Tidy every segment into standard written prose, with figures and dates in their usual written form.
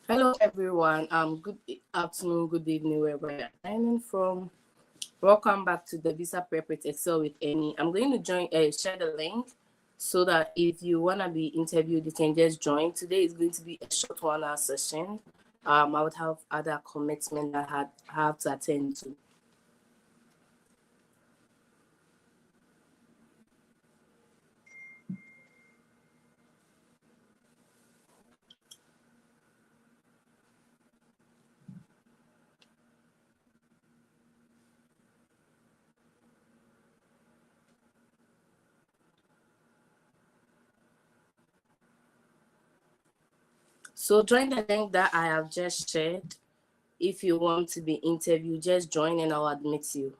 Hello, everyone. Good afternoon, good evening, wherever you're signing from. Welcome back to the Visa Prep with Excel with Amy. I'm going to share the link so that if you want to be interviewed, you can just join. Today is going to be a short 1 hour session. I would have other commitments that I have to attend to. So join the link that I have just shared. If you want to be interviewed, just join and I'll admit you.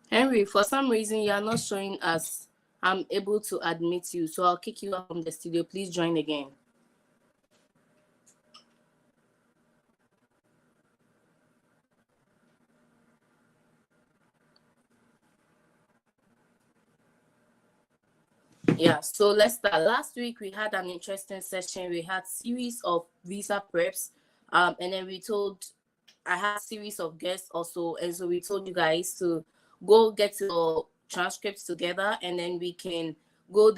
Henry, for some reason you are not showing us. I'm able to admit you, so I'll kick you out from the studio. Please join again. Yeah, so let's start. Last week we had an interesting session. We had series of visa preps, and then I had series of guests also, and so we told you guys to go get your transcripts together, and then we can go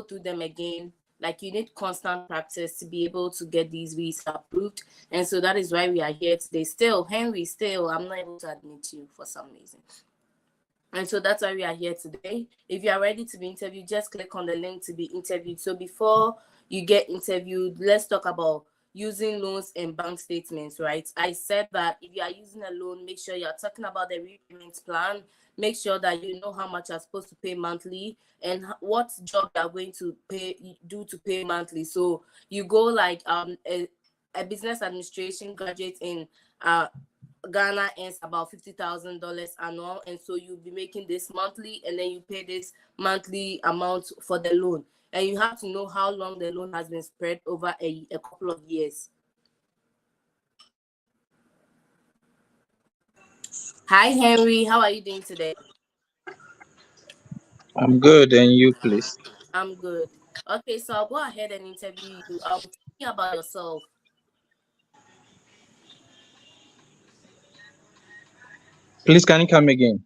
through them again. Like, you need constant practice to be able to get these visa approved, and so that is why we are here today. Henry, I'm not able to admit you for some reason. And so that's why we are here today. If you are ready to be interviewed, just click on the link to be interviewed. So before you get interviewed, let's talk about using loans and bank statements, right? I said that if you are using a loan, make sure you're talking about the repayment plan. Make sure that you know how much you're supposed to pay monthly and what job you're going to do to pay monthly. So you go like a business administration graduate in Ghana earns about $50,000 annual, and so you'll be making this monthly, and then you pay this monthly amount for the loan. And you have to know how long the loan has been spread over a couple of years. Hi, Henry. How are you doing today? I'm good, and you, please? I'm good. Okay, so I'll go ahead and interview you. Tell me about yourself. Please, can you come again?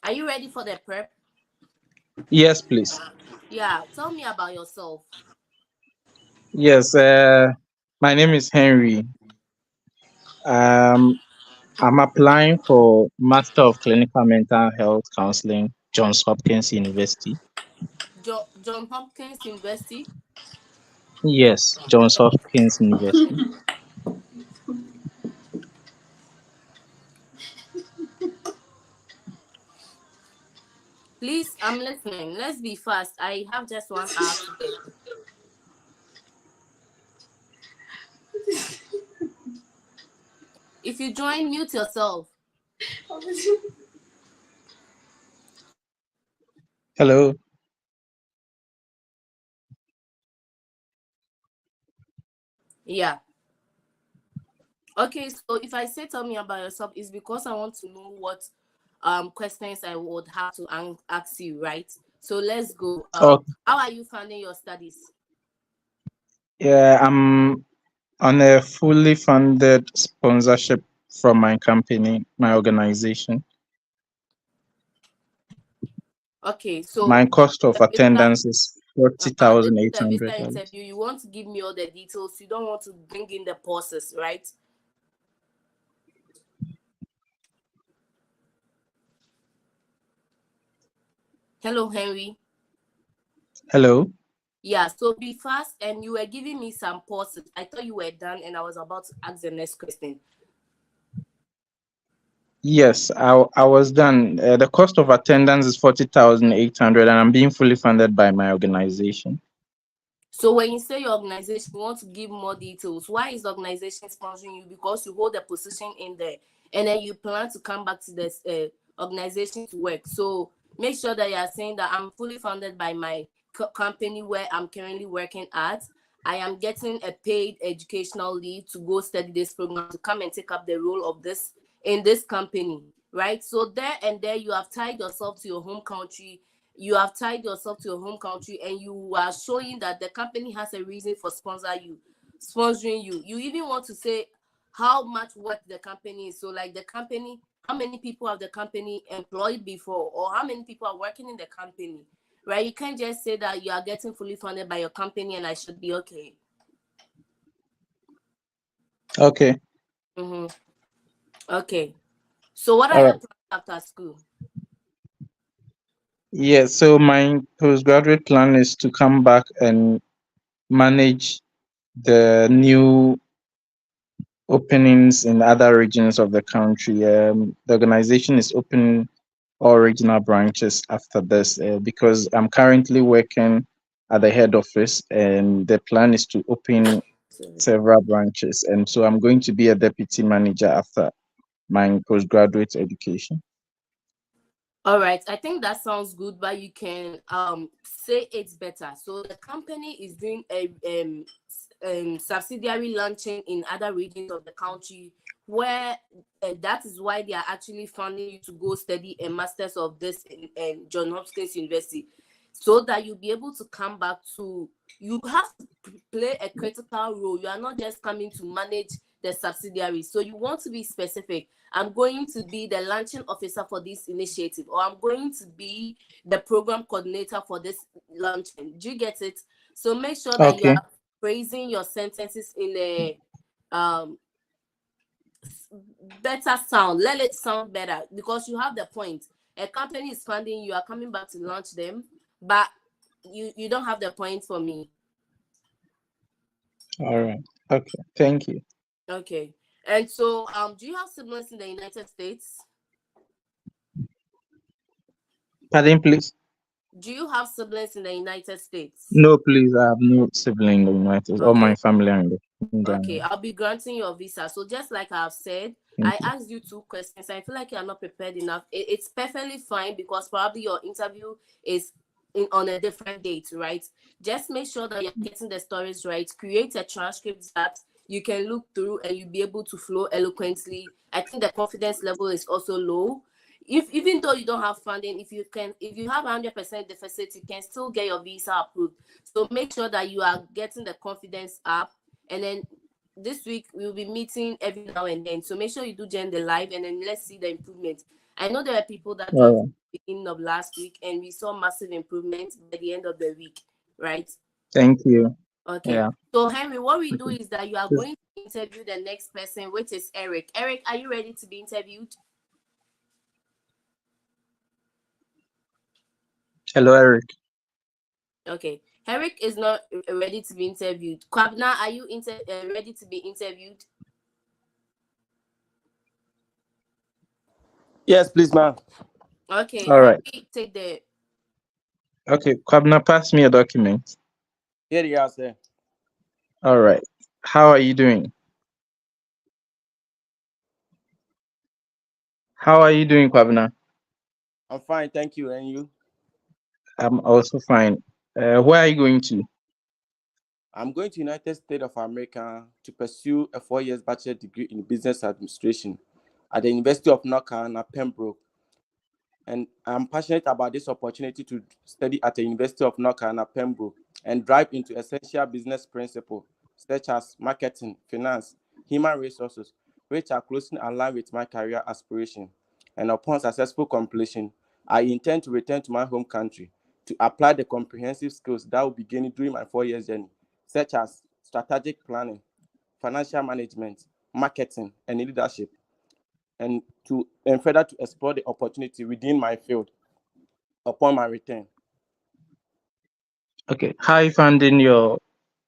Are you ready for the prep? Yes, please. Yeah, tell me about yourself. Yes, my name is Henry. I'm applying for Master of Clinical Mental Health Counseling, Johns Hopkins University. John Hopkins University? Yes, Johns Hopkins University. Please, I'm listening. Let's be fast. I have just 1 hour today. If you join, mute yourself. Hello. Yeah. Okay, so if I say tell me about yourself, it's because I want to know what questions I would have to ask you, right? So let's go. How are you funding your studies? Yeah, I'm on a fully funded sponsorship from my company, my organization. Okay, so my cost of attendance is $40,800. The interview, you want to give me all the details. You don't want to bring in the process, right? Hello, Henry. Hello. Yeah, so be fast, and you were giving me some pauses. I thought you were done, and I was about to ask the next question. Yes, I was done. The cost of attendance is 40,800, and I'm being fully funded by my organization. So when you say your organization, you want to give more details. Why is the organization sponsoring you? Because you hold a position in there, and then you plan to come back to this organization to work. So make sure that you are saying that I'm fully funded by my company where I'm currently working at. I am getting a paid educational leave to go study this program to come and take up the role of this in this company, right? So there and there, you have tied yourself to your home country. You have tied yourself to your home country, and you are showing that the company has a reason for sponsoring you. You even want to say how much work the company is. So like the company, how many people have the company employed before, or how many people are working in the company, right? You can't just say that you are getting fully funded by your company and I should be okay. Okay. Mm-hmm. Okay. So what are All your right. plans after school? Yeah, so my postgraduate plan is to come back and manage the new openings in other regions of the country. The organization is opening all regional branches after this because I'm currently working at the head office, and the plan is to open Sorry. several branches. And so I'm going to be a deputy manager after my postgraduate education. All right, I think that sounds good, but you can say it's better. So the company is doing a subsidiary launching in other regions of the country, where that is why they are actually funding you to go study a master's of this in John Hopkins University, so that you'll be able to come back to. You have to play a critical role. You are not just coming to manage the subsidiary. So you want to be specific. I'm going to be the launching officer for this initiative, or I'm going to be the program coordinator for this launching. Do you get it? So make sure that you Okay. are phrasing your sentences in a um better sound. Let it sound better, because you have the point. A company is funding you, are coming back to launch them, but you don't have the point for me. All right. Okay. Thank you. Okay. And so do you have siblings in the United States? Pardon, please. Do you have siblings in the United States? No, please. I have no sibling in the United States. All my Okay. family are in Okay, Ghana. I'll be granting your visa. So just like I've said, Thank I you. asked you two questions. I feel like you're not prepared enough. It's perfectly fine, because probably your interview is on a different date, right? Just make sure that you're getting the stories right. Create a transcript that you can look through and you'll be able to flow eloquently. I think the confidence level is also low. If even though you don't have funding, if you have 100% deficit, you can still get your visa approved. So make sure that you are getting the confidence up, and then this week we'll be meeting every now and then. So make sure you do join the live, and then let's see the improvement. I know there are people that All joined right. the beginning of last week, and we saw massive improvement by the end of the week, right? Thank you. Okay. Yeah. So Henry, what we do Okay. is that you are Just- going to interview the next person, which is Eric. Eric, are you ready to be interviewed? Hello, Eric. Okay. Eric is not ready to be interviewed. Kwabna, are you ready to be interviewed? Yes, please, ma'am. Okay. All right. Henry, take the. Okay. Kwabna, pass me a document. Here you are, sir. All right. How are you doing? How are you doing, Kwabna? I'm fine, thank you. And you? I'm also fine. Where are you going to? I'm going to United States of America to pursue a 4 years bachelor degree in business administration at the University of North Carolina, Pembroke. And I'm passionate about this opportunity to study at the University of North Carolina, Pembroke, and drive into essential business principles such as marketing, finance, human resources, which are closely aligned with my career aspiration. And upon successful completion, I intend to return to my home country to apply the comprehensive skills that will be gained during my 4 years journey, such as strategic planning, financial management, marketing, and leadership, and further to explore the opportunity within my field upon my return. Okay. How are you funding your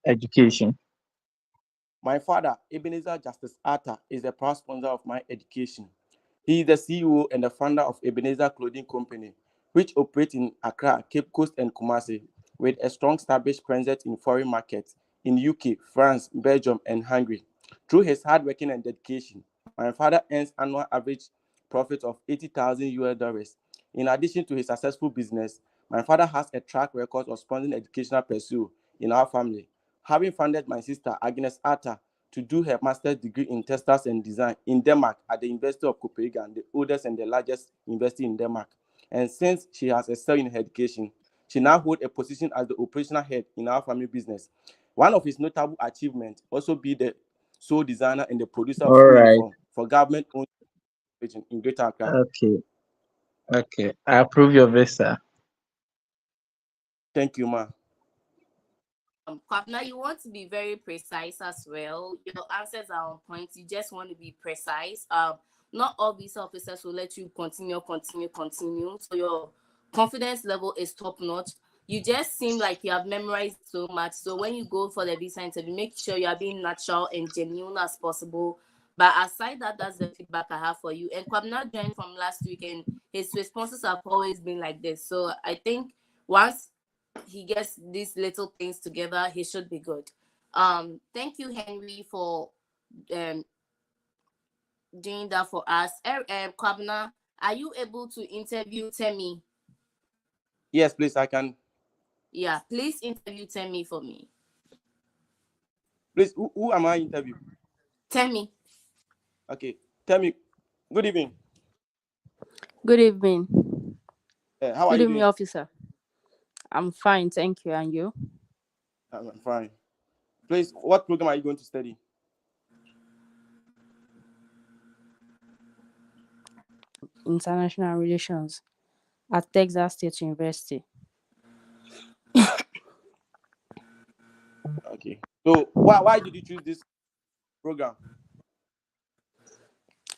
education? My father, Ebenezer Justice Arthur, is the proud sponsor of my education. He is the CEO and the founder of Ebenezer Clothing Company, which operates in Accra, Cape Coast, and Kumasi, with a strong established presence in foreign markets in UK, France, Belgium, and Hungary. Through his hard working and dedication, my father earns annual average profit of 80,000 US dollars. In addition to his successful business, my father has a track record of sponsoring educational pursuit in our family, having funded my sister Agnes Arthur to do her master's degree in textiles and design in Denmark at the University of Copenhagen, the oldest and the largest university in Denmark. And since she has excelled in her education, she now holds a position as the operational head in our family business. One of his notable achievements also be the sole designer and the producer of All school right. uniform for government-owned institution in Greater Accra. Okay. Okay. I approve your visa. Thank you, ma. Kwabna, you want to be very precise as well. Your answers are on point. You just want to be precise. Not all visa officers will let you continue. So your confidence level is top notch. You just seem like you have memorized so much. So when you go for the visa interview, make sure you are being natural and genuine as possible. But aside that, that's the feedback I have for you. And Kwabna joined from last week, and his responses have always been like this. So I think once he gets these little things together, he should be good. Thank you, Henry, for um doing that for us. Kwabna, are you able to interview Temi? Yes, please, I can. Yeah, please interview Temi for me. Please, who am I interviewing? Temi. Okay, tell me. Good evening. Good evening. How are Good you evening, doing? officer. I'm fine, thank you. And you? I'm fine. Please, what program are you going to study? International Relations at Texas State University. Okay. So why did you choose this program?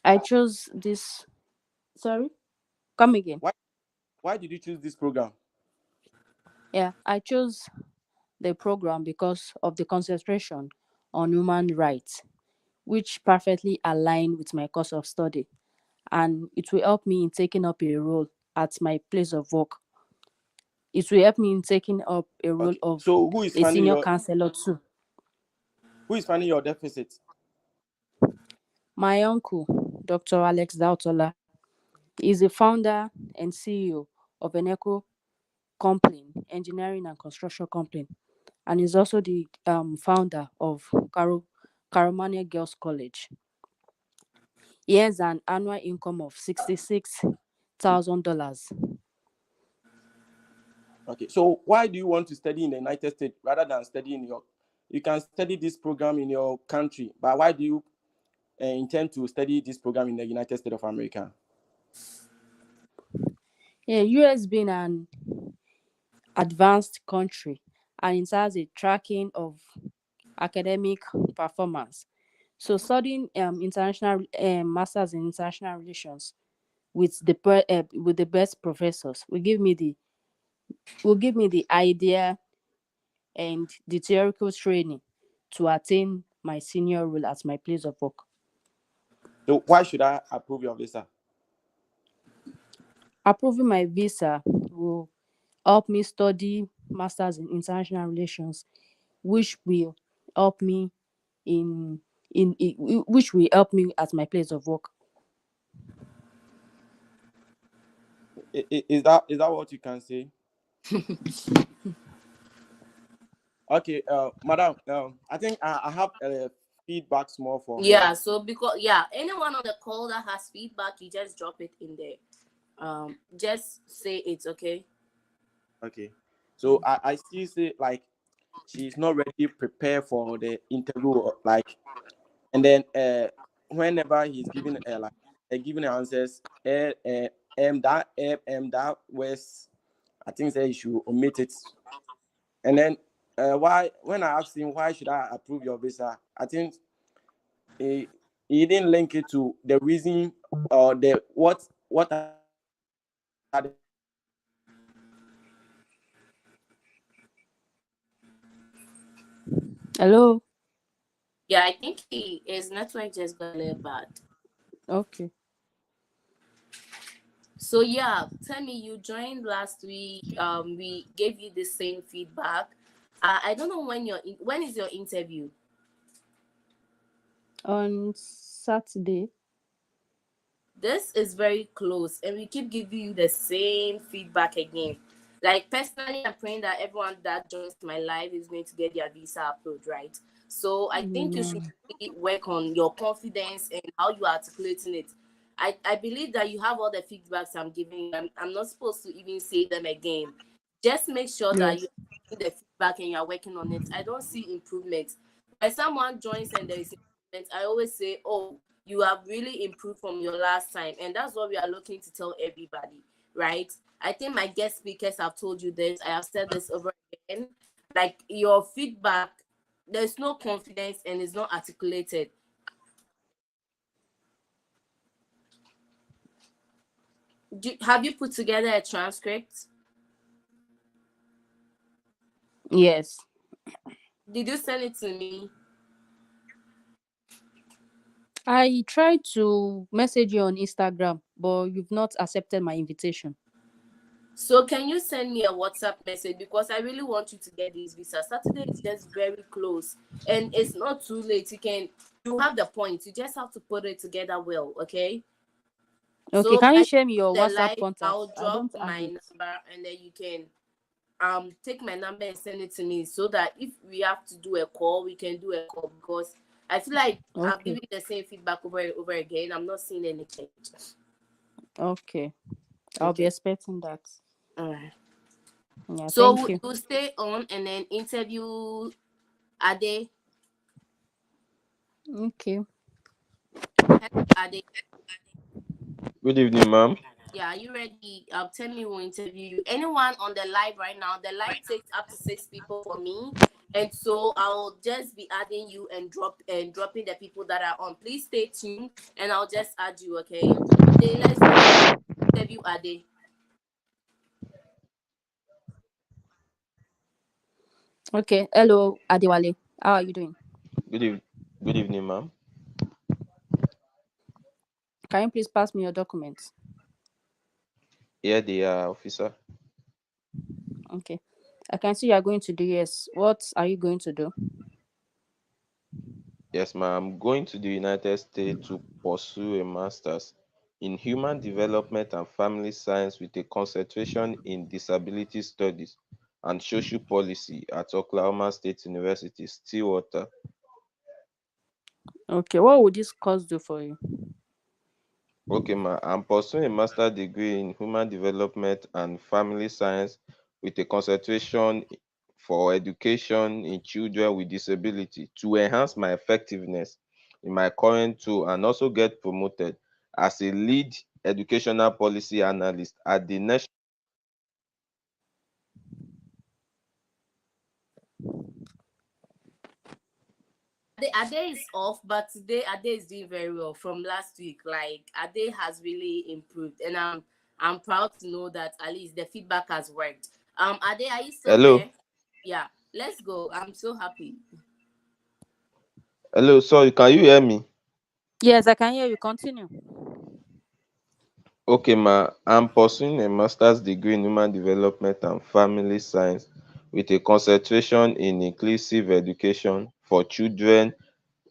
I chose this. Sorry? Come again. Why did you choose this program? Yeah, I chose the program because of the concentration on human rights, which perfectly align with my course of study, and it will help me in taking up a role at my place of work. It will help me in taking up a role Okay. of So a senior counselor too. who is finding your deficit? My uncle, Dr. Alex Dautola, is the founder and CEO of an eco company, engineering and construction company, and is also the founder of Caromania Girls College. He has an annual income of $66,000. Okay. So why do you want to study in the United States rather than study in your? You can study this program in your country, but why do you intend to study this program in the United States of America? Yeah, US being an advanced country and it has a tracking of academic performance. So studying international masters in international relations with with the best professors will give me the idea and the theoretical training to attain my senior role at my place of work. So why should I approve your visa? Approving my visa will help me study masters in international relations, which will help me in which will help me at my place of work. Is that what you can say? Okay, madam. I think I have feedback small for her. Yeah, so because anyone on the call that has feedback, you just drop it in there. Just say it, okay? Okay, so I still say like she's not ready prepared for the interview, like, and then whenever he's giving like giving answers, that was, I think that you should omit it. And then why when I asked him why should I approve your visa, I think he didn't link it to the reason or the what are the benefits of studying in the United States of America. Hello. Yeah, I think his network just got a little bad. Okay. So yeah, tell me, you joined last week. We gave you the same feedback. I don't know when is your interview. On Saturday. This is very close, and we keep giving you the same feedback again. Like personally, I'm praying that everyone that joins my live is going to get their visa approved, right? So I think you should Amen. really work on your confidence and how you are articulating it. I believe that you have all the feedbacks I'm giving you. I'm not supposed to even say them again. Just make sure that you Yes. are the feedback and you are working on it. I don't see improvement. When someone joins and there is improvement, I always say, oh, you have really improved from your last time. And that's what we are looking to tell everybody, right? I think my guest speakers have told you this. I have said this over again. Like your feedback, there's no confidence and it's not articulated. Have you put together a transcript? Yes. Did you send it to me? I tried to message you on Instagram, but you've not accepted my invitation. So can you send me a WhatsApp message, because I really want you to get this visa. Saturday is just very close and it's not too late. You have the point. You just have to put it together well, okay? Okay, So can you by share me your the WhatsApp live, contact? I'll I drop don't have my it. number and then you can take my number and send it to me, so that if we have to do a call, we can do a call, because I feel like I'm Okay. giving the same feedback over and over again. I'm not seeing any change. Okay. I'll be Okay. expecting that. All right. Yeah, thank So you. you stay on and then interview Ade. Okay. Hello, Ade. Good evening, ma'am. Yeah, are you ready? Tell me who will interview you. Anyone on the live right now? The live takes up to 6 people for me, and so I'll just be adding you and dropping the people that are on. Please stay tuned, and I'll just add you. Okay. Ade, let's go. Interview Ade. Okay. Hello, Adewale. How are you doing? Good eve- Good evening, ma'am. Can you please pass me your documents? Here they are, officer. Okay. I can see you are going to the US. What are you going to do? Yes, ma'am. I'm going to the United States to pursue a master's in human development and family science with a concentration in disability studies and social policy at Oklahoma State University, Stillwater. Okay. What would this course do for you? Okay, ma. I'm pursuing a master's degree in human development and family science with a concentration for education in children with disability to enhance my effectiveness in my current role and also get promoted as a lead educational policy analyst at the national. Ade is off, but today Ade is doing very well from last week. Like Ade has really improved, and I'm proud to know that at least the feedback has worked. Ade, are you still Hello, there? Yeah, let's go. I'm so happy. hello. Sorry, can you hear me? Yes, I can hear you. Continue. Okay, ma. I'm pursuing a master's degree in human development and family science with a concentration in inclusive education for children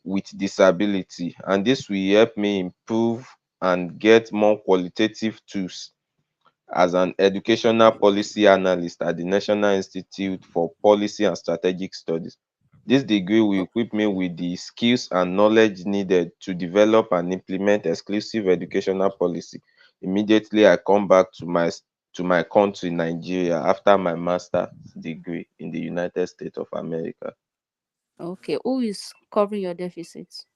with disability, and this will help me improve and get more qualitative tools as an educational policy analyst at the National Institute for Policy and Strategic Studies. This degree will equip me with the skills and knowledge needed to develop and implement exclusive educational policy immediately I come back to my country, Nigeria, after my master's degree in the United States of America. Okay. Who is covering your deficits?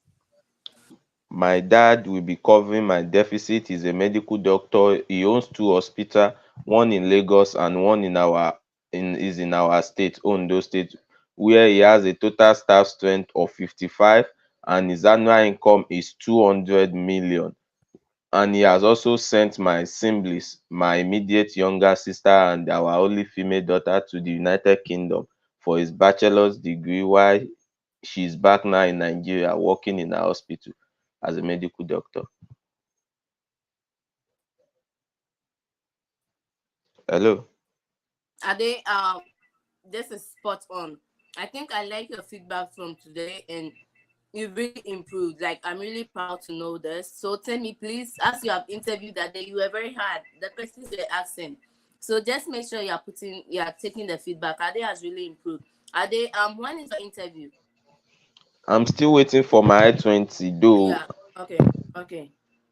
My dad will be covering my deficit. He's a medical doctor. He owns two hospitals, one in Lagos and one in our state, Ondo State, where he has a total staff strength of 55 and his annual income is 200 million. And he has also sent my siblings, my immediate younger sister and our only female daughter, to the United Kingdom for his bachelor's degree, while she's back now in Nigeria working in a hospital as a medical doctor. Hello. Ade, this is spot on. I think I like your feedback from today, and you really improved. Like, I'm really proud to know this. So tell me, please, as you have interviewed that day, you were very hard. The questions you were asking. So just make sure you are taking the feedback. Ade has really improved. Ade, when is your interview? I'm still waiting for my I-20 though. Yeah. Okay.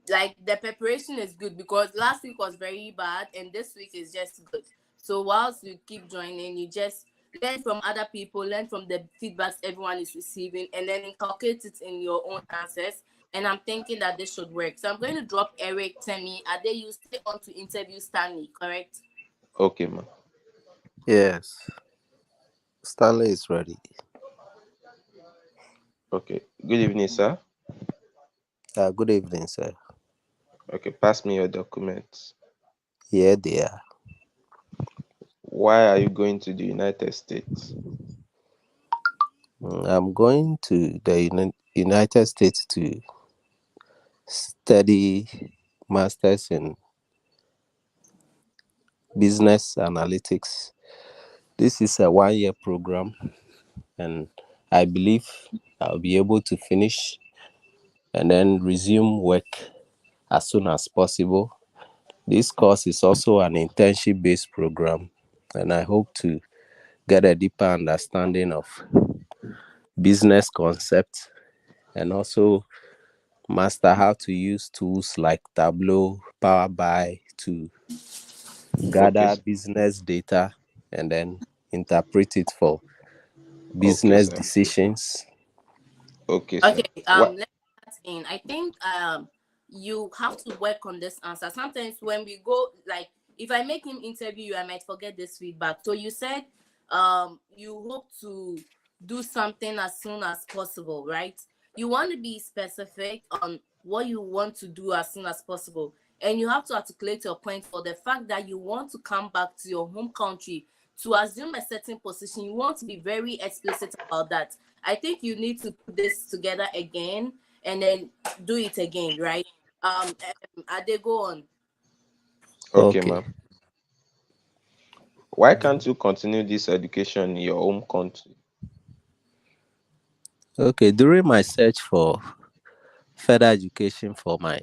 Like, the preparation is good because last week was very bad and this week is just good. So whilst you keep joining, you just learn from other people, learn from the feedbacks everyone is receiving, and then inculcate it in your own answers. And I'm thinking that this should work. So I'm going to drop Eric, Temi. Are they you stay on to interview Stanley, correct? Okay, man. Yes, Stanley is ready. Okay. Good evening, sir. Good evening, sir. Okay, pass me your documents. Here they are. Why are you going to the United States? I'm going to the United States to study masters in business analytics. This is a 1-year program, and I believe I'll be able to finish and then resume work as soon as possible. This course is also an internship-based program, and I hope to get a deeper understanding of business concepts and also master how to use tools like Tableau, Power BI to Okay, gather sir. business data and then interpret it for Okay, business sir. decisions. Okay, sir. Okay, What? let's start in. I think you have to work on this answer. Sometimes when we go, like, if I make him interview you, I might forget this feedback. So you said you hope to do something as soon as possible, right? You want to be specific on what you want to do as soon as possible. And you have to articulate your point for the fact that you want to come back to your home country to assume a certain position. You want to be very explicit about that. I think you need to put this together again and then do it again, right? Ade, go on. Okay, Okay. ma'am. Why can't you continue this education in your home country? Okay. During my search for further education for my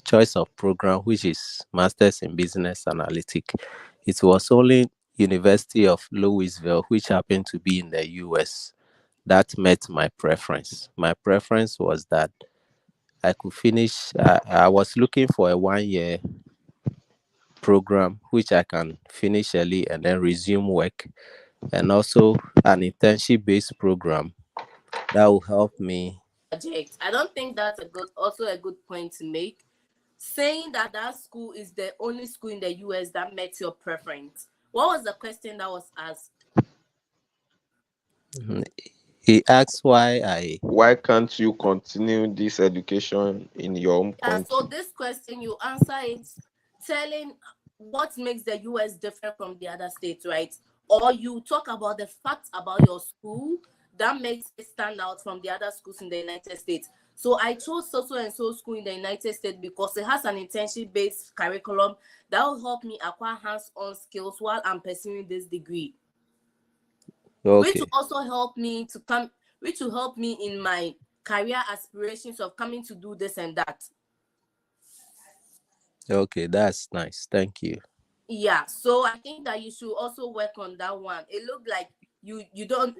choice of program, which is Masters in Business Analytics, it was only University of Louisville, which happened to be in the US, that met my preference. My preference was that I could finish. I was looking for a 1-year program which I can finish early and then resume work, and also an internship based program that will help me. Project. I don't think that's also a good point to make. Saying that that school is the only school in the US that met your preference. What was the question that was asked? He asked why I. Why can't you continue this education in your home So country? this question, you answer it telling what makes the US different from the other states, right? Or you talk about the facts about your school that makes it stand out from the other schools in the United States. So I chose so and so school in the United States because it has an internship-based curriculum that will help me acquire hands-on skills while I'm pursuing this degree, which Okay, will also help me to come, which will help me in my career aspirations of coming to do this and that. okay, that's nice. Thank you. Yeah, so I think that you should also work on that one. It looked like you don't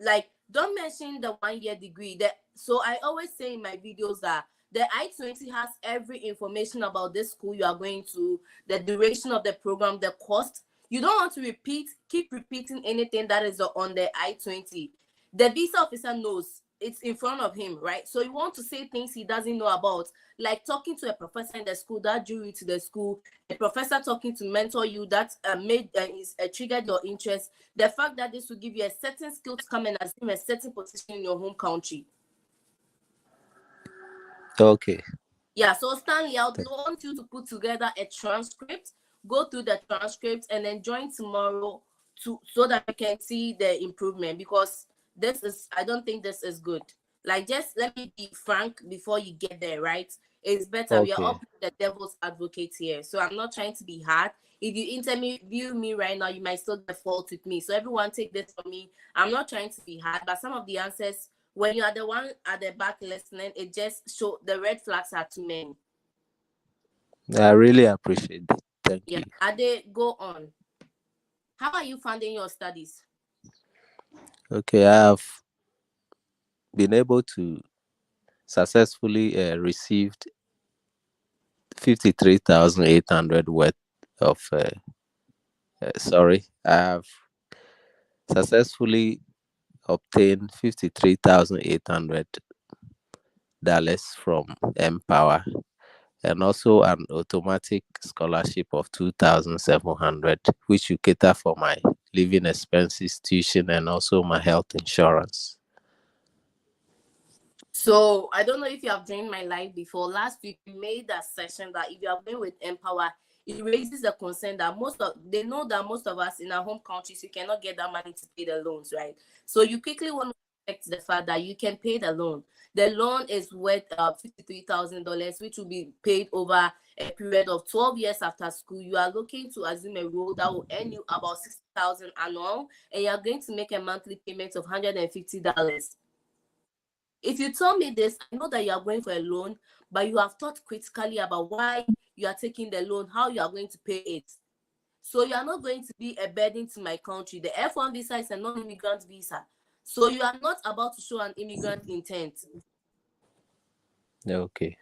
mention the 1-year degree. That so I always say in my videos that the I-20 has every information about this school you are going to, the duration of the program, the cost. You don't want to keep repeating anything that is on the I-20. The visa officer knows it's in front of him, right? So you want to say things he doesn't know about, like talking to a professor in the school that drew you to the school, a professor talking to mentor you that triggered your interest. The fact that this will give you a certain skill to come and assume a certain position in your home country. Okay. Yeah, so Stanley, I would want you to put together a transcript, go through the transcript, and then join tomorrow so that you can see the improvement, because I don't think this is good. Like, just let me be frank before you get there, right? It's better. We are all Okay. playing the devil's advocate here. So I'm not trying to be hard. If you interview me right now, you might still get fault with me. So everyone take this from me. I'm not trying to be hard, but some of the answers, when you are the one at the back listening, it just show the red flags are too many. I really appreciate it. Thank Yeah. you. Ade, go on. How are you funding your studies? Okay, I have been able to successfully received 53,800 worth of sorry, I have successfully obtained $53,800 from Empower, and also an automatic scholarship of 2,700, which will cater for my living expenses, tuition, and also my health insurance. So I don't know if you have joined my live before. Last week we made that session that if you are going with Empower, it raises the concern that they know that most of us in our home countries, you cannot get that money to pay the loans, right? So you quickly want to protect the fact that you can pay the loan. The loan is worth $53,000, which will be paid over a period of 12 years after school. You are looking to assume a role that will earn you about $60,000 annual, and you are going to make a monthly payment of $150. If you tell me this, I know that you are going for a loan, but you have thought critically about why you are taking the loan, how you are going to pay it. So you are not going to be a burden to my country. The F1 visa is a non-immigrant visa. So you are not about to show an immigrant intent. Okay.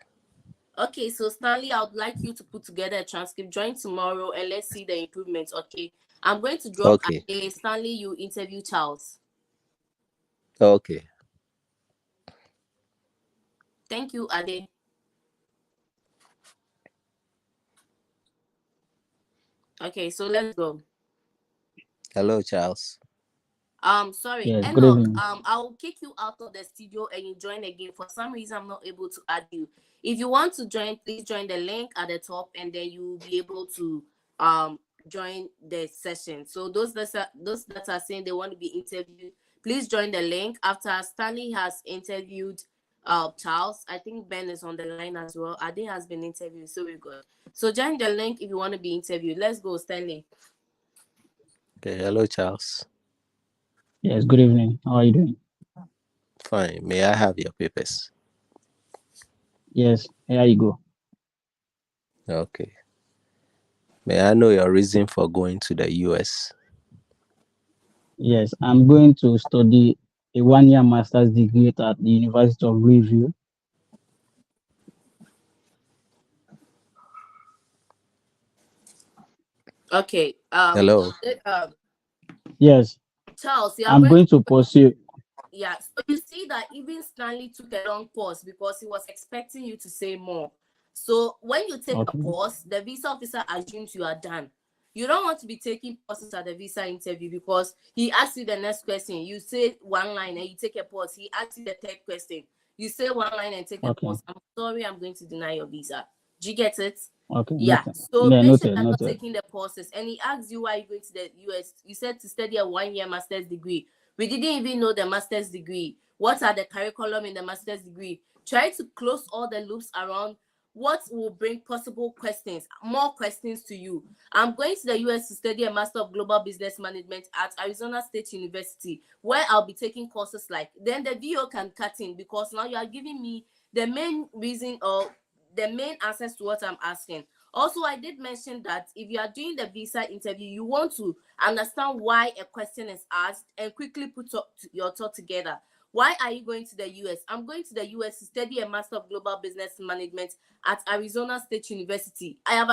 Okay, so Stanley, I would like you to put together a transcript. Join tomorrow and let's see the improvements. Okay. I'm going to drop Okay. a Stanley, you interview Charles. Okay. Thank you, Ade. Okay, so let's go. Hello, Charles. Sorry, Yes, good Enoch. evening. I will kick you out of the studio and you join again. For some reason, I'm not able to add you. If you want to join, please join the link at the top, and then you will be able to join the session. So those that are saying they want to be interviewed, please join the link. After Stanley has interviewed Charles, I think Ben is on the line as well. Ade has been interviewed, so we're good. So join the link if you want to be interviewed. Let's go, Stanley. Okay. Hello, Charles. Yes, good evening. How are you doing? Fine. May I have your papers? Yes, here you go. Okay. May I know your reason for going to the US? Yes, I'm going to study a 1-year master's degree at the University of Louisville. Okay. Hello. Yes, Charles, you are I'm going going to pursue. yeah. So you see that even Stanley took a long pause because he was expecting you to say more. So when you take a Okay, pause, the visa officer assumes you are done. You don't want to be taking pauses at the visa interview because he asks you the next question. You say one line and you take a pause. He asks you the third question. You say one line and take a okay, pause. I'm sorry, I'm going to deny your visa. Do you get it? okay, Yeah. noted. So Yeah, make sure noted, that you're noted. taking the pauses. And he asks you why you're going to the US. You said to study a 1-year master's degree. We didn't even know the master's degree. What are the curriculum in the master's degree? Try to close all the loops around what will bring possible questions, more questions to you. I'm going to the US to study a Master of Global Business Management at Arizona State University, where I'll be taking courses like, then the video can cut in because now you are giving me the main reason or the main answers to what I'm asking. Also, I did mention that if you are doing the visa interview, you want to understand why a question is asked and quickly put your thought together. Why are you going to the US? I'm going to the US to study a Master of Global Business Management at Arizona State University. I have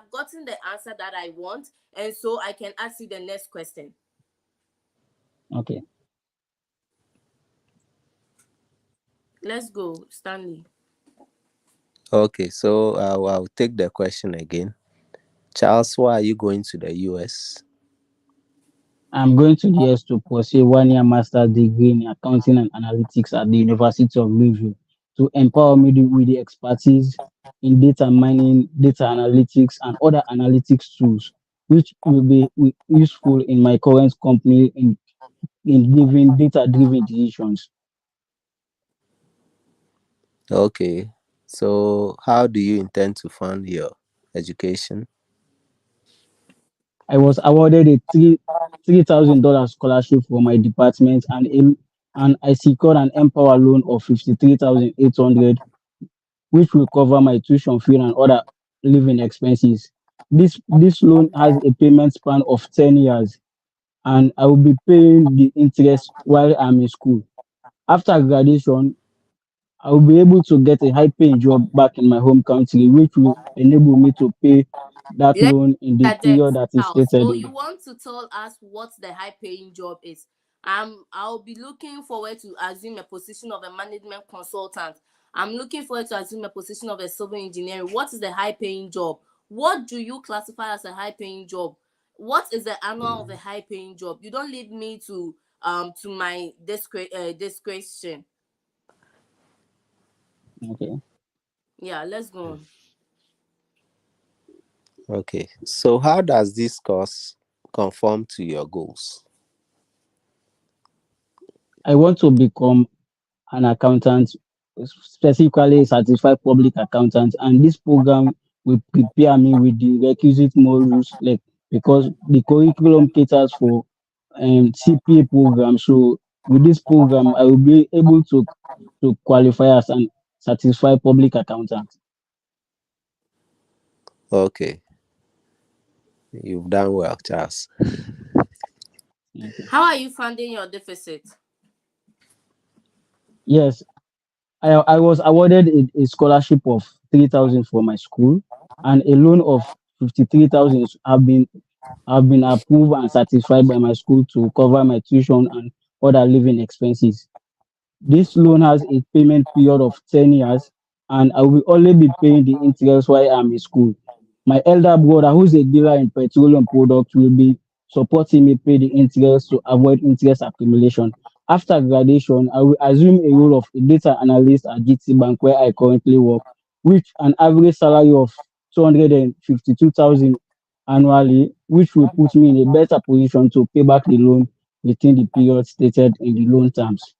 gotten the answer that I want, and so I can ask you the next question. Okay. Let's go, Stanley. Okay, so I'll take the question again. Charles, why are you going to the US? I'm going to the US to pursue a 1-year master's degree in accounting and analytics at the University of Louisville to empower me with the expertise in data mining, data analytics, and other analytics tools, which will be useful in my current company in in giving data-driven decisions. Okay. So how do you intend to fund your education? I was awarded a $3,000 scholarship for my department, and I secured an Empower loan of 53,800, which will cover my tuition fee and other living expenses. This loan has a payment span of 10 years, and I will be paying the interest while I'm in school. After graduation, I will be able to get a high-paying job back in my home country, which will enable me to pay that Let's loan in the interject, period that is Charles. stated So in you the. want to tell us what the high-paying job is? I'll be looking forward to assume a position of a management consultant. I'm looking forward to assume a position of a civil engineer. What is the high-paying job? What do you classify as a high-paying job? What is the annual of a high-paying job? You don't leave me to my discretion. Okay. Yeah, let's go on. Okay. So how does this course conform to your goals? I want to become an accountant, specifically a certified public accountant, and this program will prepare me with the requisite modules, like because the curriculum caters for CPA program. So with this program, I will be able to qualify as an certified public accountant. Okay. You've done well, Charles. Okay. How are you funding your deficit? Yes, I was awarded a scholarship of 3,000 for my school, and a loan of 53,000 have been approved and certified by my school to cover my tuition and other living expenses. This loan has a payment period of 10 years, and I will only be paying the interest while I'm in school. My elder brother, who's a dealer in petroleum products, will be supporting me pay the interest to avoid interest accumulation. After graduation, I will assume a role of a data analyst at GT Bank, where I currently work, which an average salary of 252,000 annually, which will put me in a better position to pay back the loan within the period stated in the loan terms.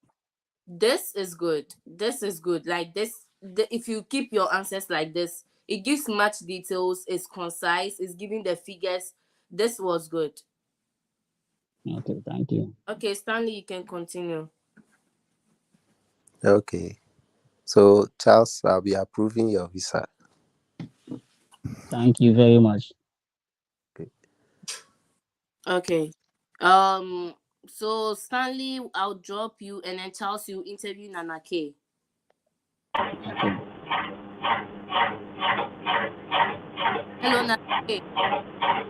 This is good. This is good. Like this, if you keep your answers like this, it gives much details. It's concise. It's giving the figures. This was good. Okay, thank you. Okay, Stanley, you can continue. Okay. So Charles, I'll be approving your visa. Thank you very much. Okay. Okay. So Stanley, I'll drop you, and then Charles, you interview Nana K. Okay. Hello, Nana K.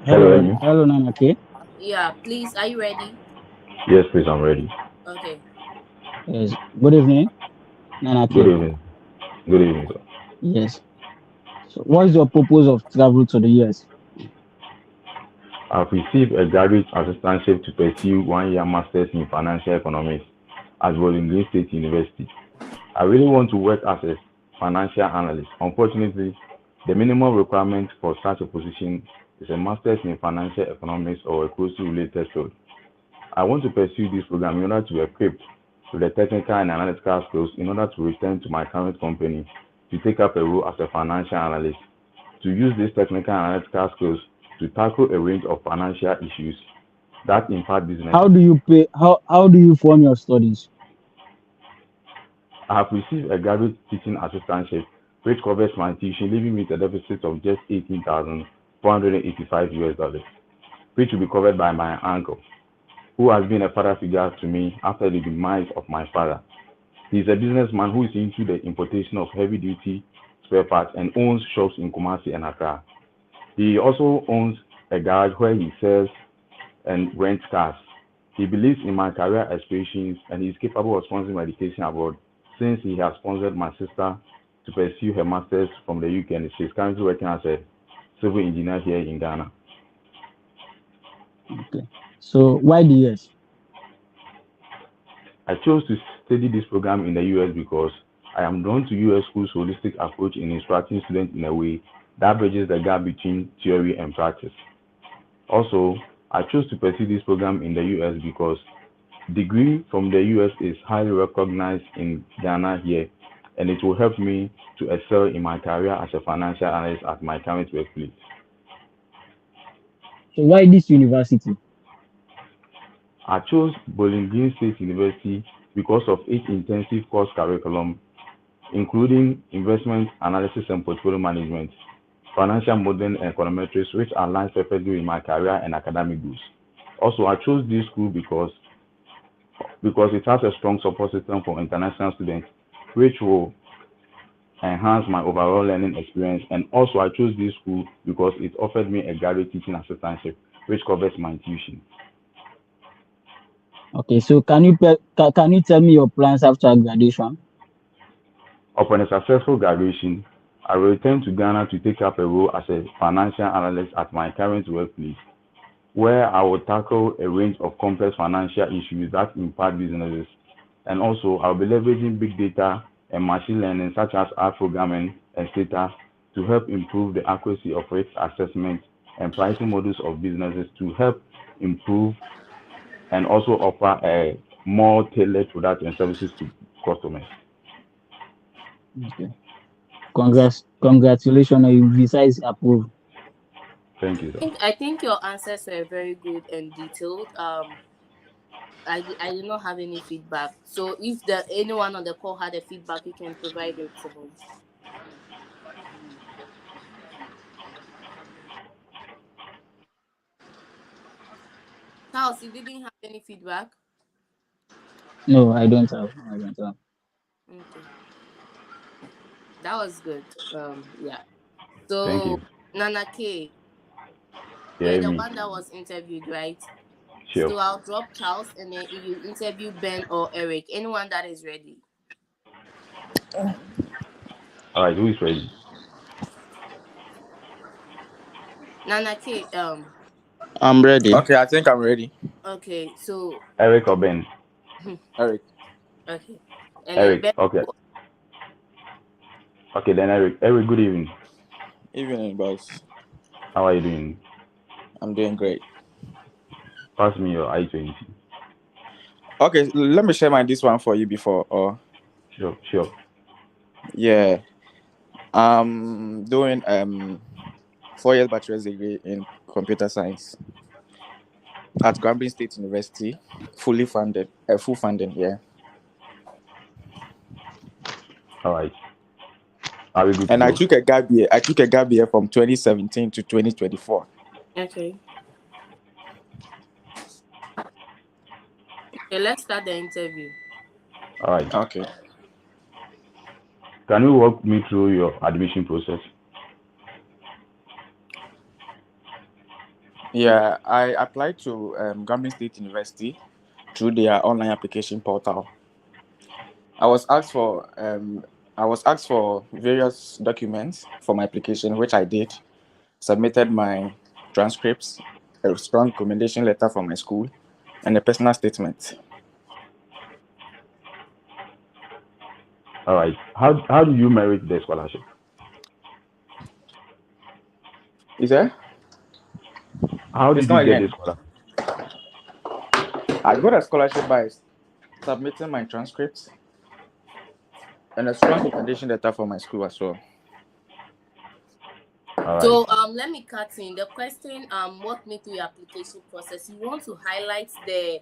Hello, Amy. Hello, Nanake. Yeah, please. Are you ready? Yes, please, I'm ready. Okay. Yes. Good evening, Good Nanake. evening. Good evening, sir. Yes. So, what is your purpose of travel to the US? I've received a graduate assistantship to pursue 1 year master's in financial economics at Bowling Green State University. I really want to work as a financial analyst. Unfortunately, the minimum requirement for such a position is a master's in financial economics or a closely related field. I want to pursue this program in order to be equipped with the technical and analytical skills in order to return to my current company to take up a role as a financial analyst, to use these technical and analytical skills to tackle a range of financial issues that impact business. How do you pay? How do you fund your studies? I have received a graduate teaching assistantship which covers my tuition, leaving me with a deficit of just 18,485 US dollars, which will be covered by my uncle, who has been a father figure to me after the demise of my father. He is a businessman who is into the importation of heavy duty spare parts and owns shops in Kumasi and Accra. He also owns a garage where he sells and rents cars. He believes in my career aspirations and he is capable of sponsoring my education abroad since he has sponsored my sister to pursue her master's from the UK and she is currently working as a civil engineer here in Ghana. Okay. So, why the US? I chose to study this program in the US because I am drawn to US schools' holistic approach in instructing students in a way that bridges the gap between theory and practice. Also, I chose to pursue this program in the US because degree from the US is highly recognized in Ghana here, and it will help me to excel in my career as a financial analyst at my current workplace. So why this university? I chose Bowling Green State University because of its intensive course curriculum, including investment analysis and portfolio management, financial modeling and econometrics, which aligns perfectly with my career and academic goals. Also, I chose this school because it has a strong support system for international students, which will enhance my overall learning experience. And also, I chose this school because it offered me a graduate teaching assistantship, which covers my tuition. Okay, so can you tell me your plans after graduation? Upon a successful graduation, I will return to Ghana to take up a role as a financial analyst at my current workplace, where I will tackle a range of complex financial issues that impact businesses. And also, I'll be leveraging big data and machine learning, such as R programming and data, to help improve the accuracy of risk assessment and pricing models of businesses to help improve and also offer a more tailored product and services to customers. Okay. Congratulations, your visa is approved. Thank you, sir. I think your answers were very good and detailed. I did not have any feedback. So if anyone on the call had a feedback, you can provide it to me. Charles, you didn't have any feedback? No, I don't have. I don't have. Okay. That was good. Yeah. Thank So you. Nana K, you're Hear the me. one that was interviewed, right? Sure. So I'll drop Charles and then you interview Ben or Eric. Anyone that is ready. All right, who is ready? Nana K, I'm ready. Okay, I think I'm ready. okay, so Eric or Ben? Eric. okay. And then Eric. Ben. Okay. Okay, then Eric. Eric, good evening. Evening, boss. How are you doing? I'm doing great. Pass me your I-20. Okay, let me share this one for you before. Or Sure, sure. yeah, I'm doing 4 years bachelor's degree in computer science at Grambling State University, fully funded, full funding. Yeah, All right. Are we good to and I go? took a gap year. I took a gap year from 2017 to 2024. Okay. Okay, let's start the interview. All right. Okay. Can you walk me through your admission process? Yeah, I applied to Grambling State University through their online application portal. I was asked for various documents for my application, which I did. Submitted my transcripts, a strong recommendation letter from my school, and a personal statement. All right. How do you merit the scholarship? Is there? How Please did come you get again. the scholarship? I got a scholarship by submitting my transcripts and a strong recommendation letter from my school as well. All right. So let me cut in the question. Walk me through your application process. You want to highlight the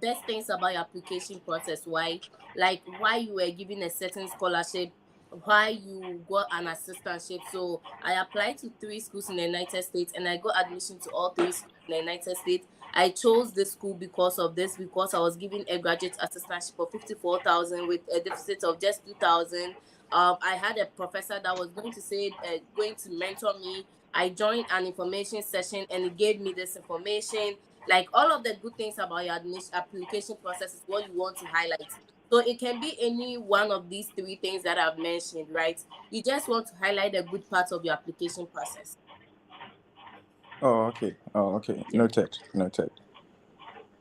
best things about your application process. Why? Like why you were given a certain scholarship, why you got an assistantship. So I applied to 3 schools in the United States and I got admission to all 3 schools in the United States. I chose this school because of this, because I was given a graduate assistantship of 54,000 with a deficit of just 2,000. I had a professor that was going to mentor me. I joined an information session and he gave me this information. Like all of the good things about your application process is what you want to highlight. So it can be any one of these 3 things that I've mentioned, right? You just want to highlight the good parts of your application process. Oh, okay. Oh, okay. Yeah. Noted.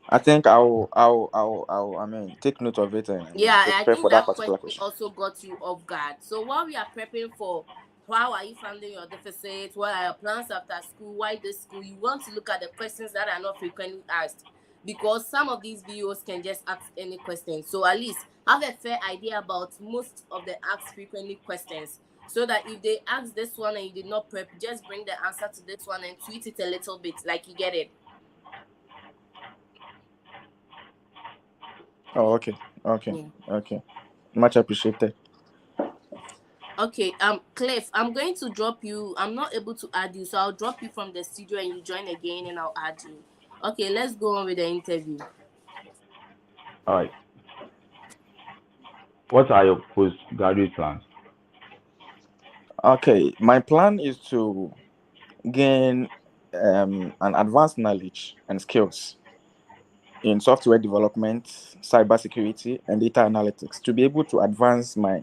I think I mean, take note of it and Yeah, I prepare for think that that particular question question. also got you off guard. So while we are prepping for how are you funding your deficit, what are your plans after school, why this school, you want to look at the questions that are not frequently asked. because some of these videos can just ask any question. So at least have a fair idea about most of the asked frequently questions, so that if they ask this one and you did not prep, just bring the answer to this one and tweet it a little bit, like you get it. Oh, okay. Okay. Yeah. Okay. Much appreciated. Okay, Cliff, I'm going to drop you. I'm not able to add you, so I'll drop you from the studio and you join again and I'll add you. Okay, let's go on with the interview. All right. What are your postgraduate plans? Okay, my plan is to gain an advanced knowledge and skills in software development, cybersecurity, and data analytics to be able to advance my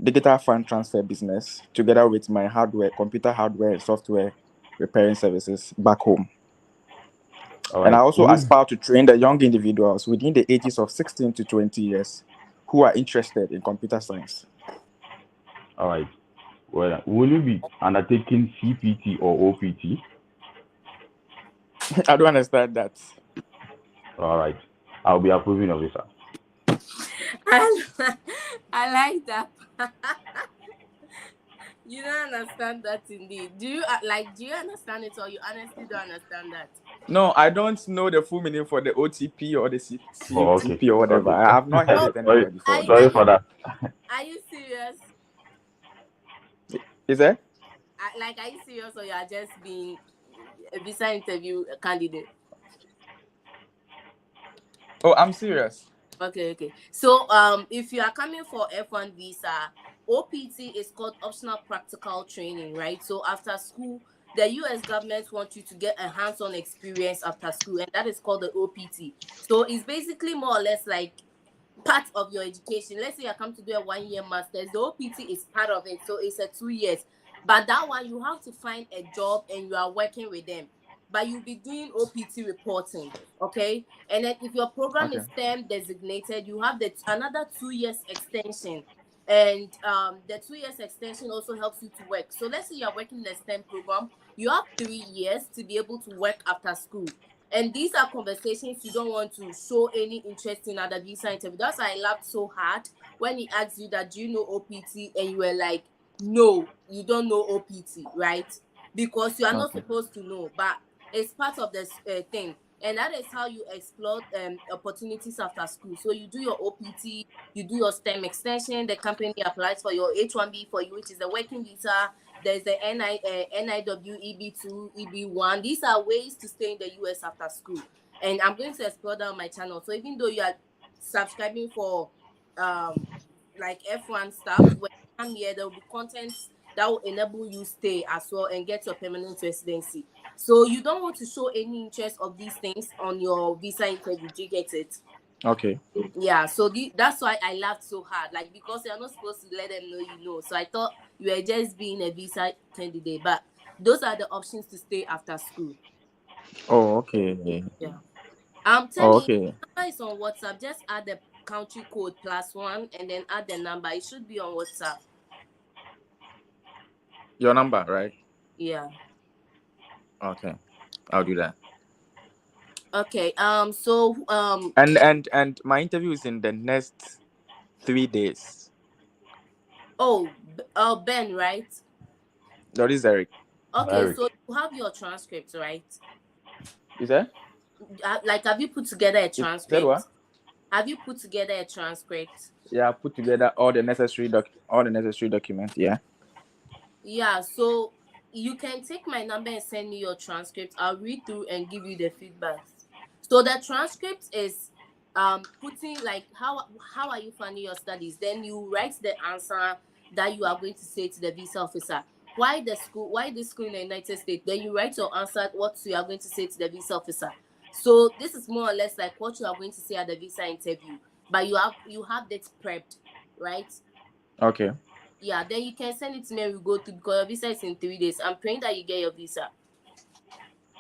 digital fund transfer business together with my hardware, computer hardware, and software repairing services back home. All And I right. also aspire to train the young individuals within the ages of 16 to 20 years who are interested in computer science. All right. Well, will you be undertaking CPT or OPT? I don't understand that. All right. I'll be approving of this. I like that. You don't understand that indeed. Do you do you understand it, or you honestly don't understand that? No, I don't know the full meaning for the OTP or the Oh, okay. CTP or whatever. Okay. I have not heard Oh, it anywhere before. Sorry for that. Are you serious? Is it? Are you serious, or you are just being a visa interview candidate? Oh, I'm serious. Okay. So if you are coming for F1 visa, OPT is called optional practical training, right? So after school, the US government wants you to get a hands-on experience after school, and that is called the OPT. So it's basically more or less like part of your education. Let's say you come to do a 1-year master's, the OPT is part of it, so it's a 2 years. But that one, you have to find a job and you are working with them, but you'll be doing OPT reporting, okay? And then if your program Okay. is STEM designated, you have another 2 years extension, and the 2 years extension also helps you to work. So let's say you're working in the STEM program, you have 3 years to be able to work after school. And these are conversations you don't want to show any interest in at the visa interview. That's why I laughed so hard when he asked you that, do you know OPT? And you were like, no, you don't know OPT, right? Because you are not Okay. supposed to know, but it's part of this thing. And that is how you explore opportunities after school. So you do your OPT, you do your STEM extension, the company applies for your H1B for you, which is the working visa. There's the NIW, EB2, EB1. These are ways to stay in the US after school. And I'm going to explore that on my channel. So even though you are subscribing for like F1 stuff, when you come here, there will be content that will enable you stay as well and get your permanent residency. So you don't want to show any interest of these things on your visa interview. Do you get it? Okay. Yeah, so that's why I laughed so hard, like, because you're not supposed to let them know you know. So I thought you were just being a visa candidate, but those are the options to stay after school. Oh, okay. Yeah. Oh, Tell me, okay. number is on WhatsApp. Just add the country code +1 and then add the number. It should be on WhatsApp. Your number, right? Yeah. Okay. I'll do that. Okay. So And my interview is in the next 3 days. oh, Ben, right? That is Eric. Okay, Eric. so you have your transcript, right? Is that? Like, have you put together a Is that transcript? what? Have you put together a transcript? Yeah, I put together all the necessary documents. Yeah. Yeah, so you can take my number and send me your transcript. I'll read through and give you the feedback. So the transcript is putting like how are you funding your studies? Then you write the answer that you are going to say to the visa officer. Why this school in the United States? Then you write your answer, what you are going to say to the visa officer. So this is more or less like what you are going to say at the visa interview, but you have that prepped, right? Okay. Yeah, then you can send it to me and we go to, because your visa is in 3 days. I'm praying that you get your visa.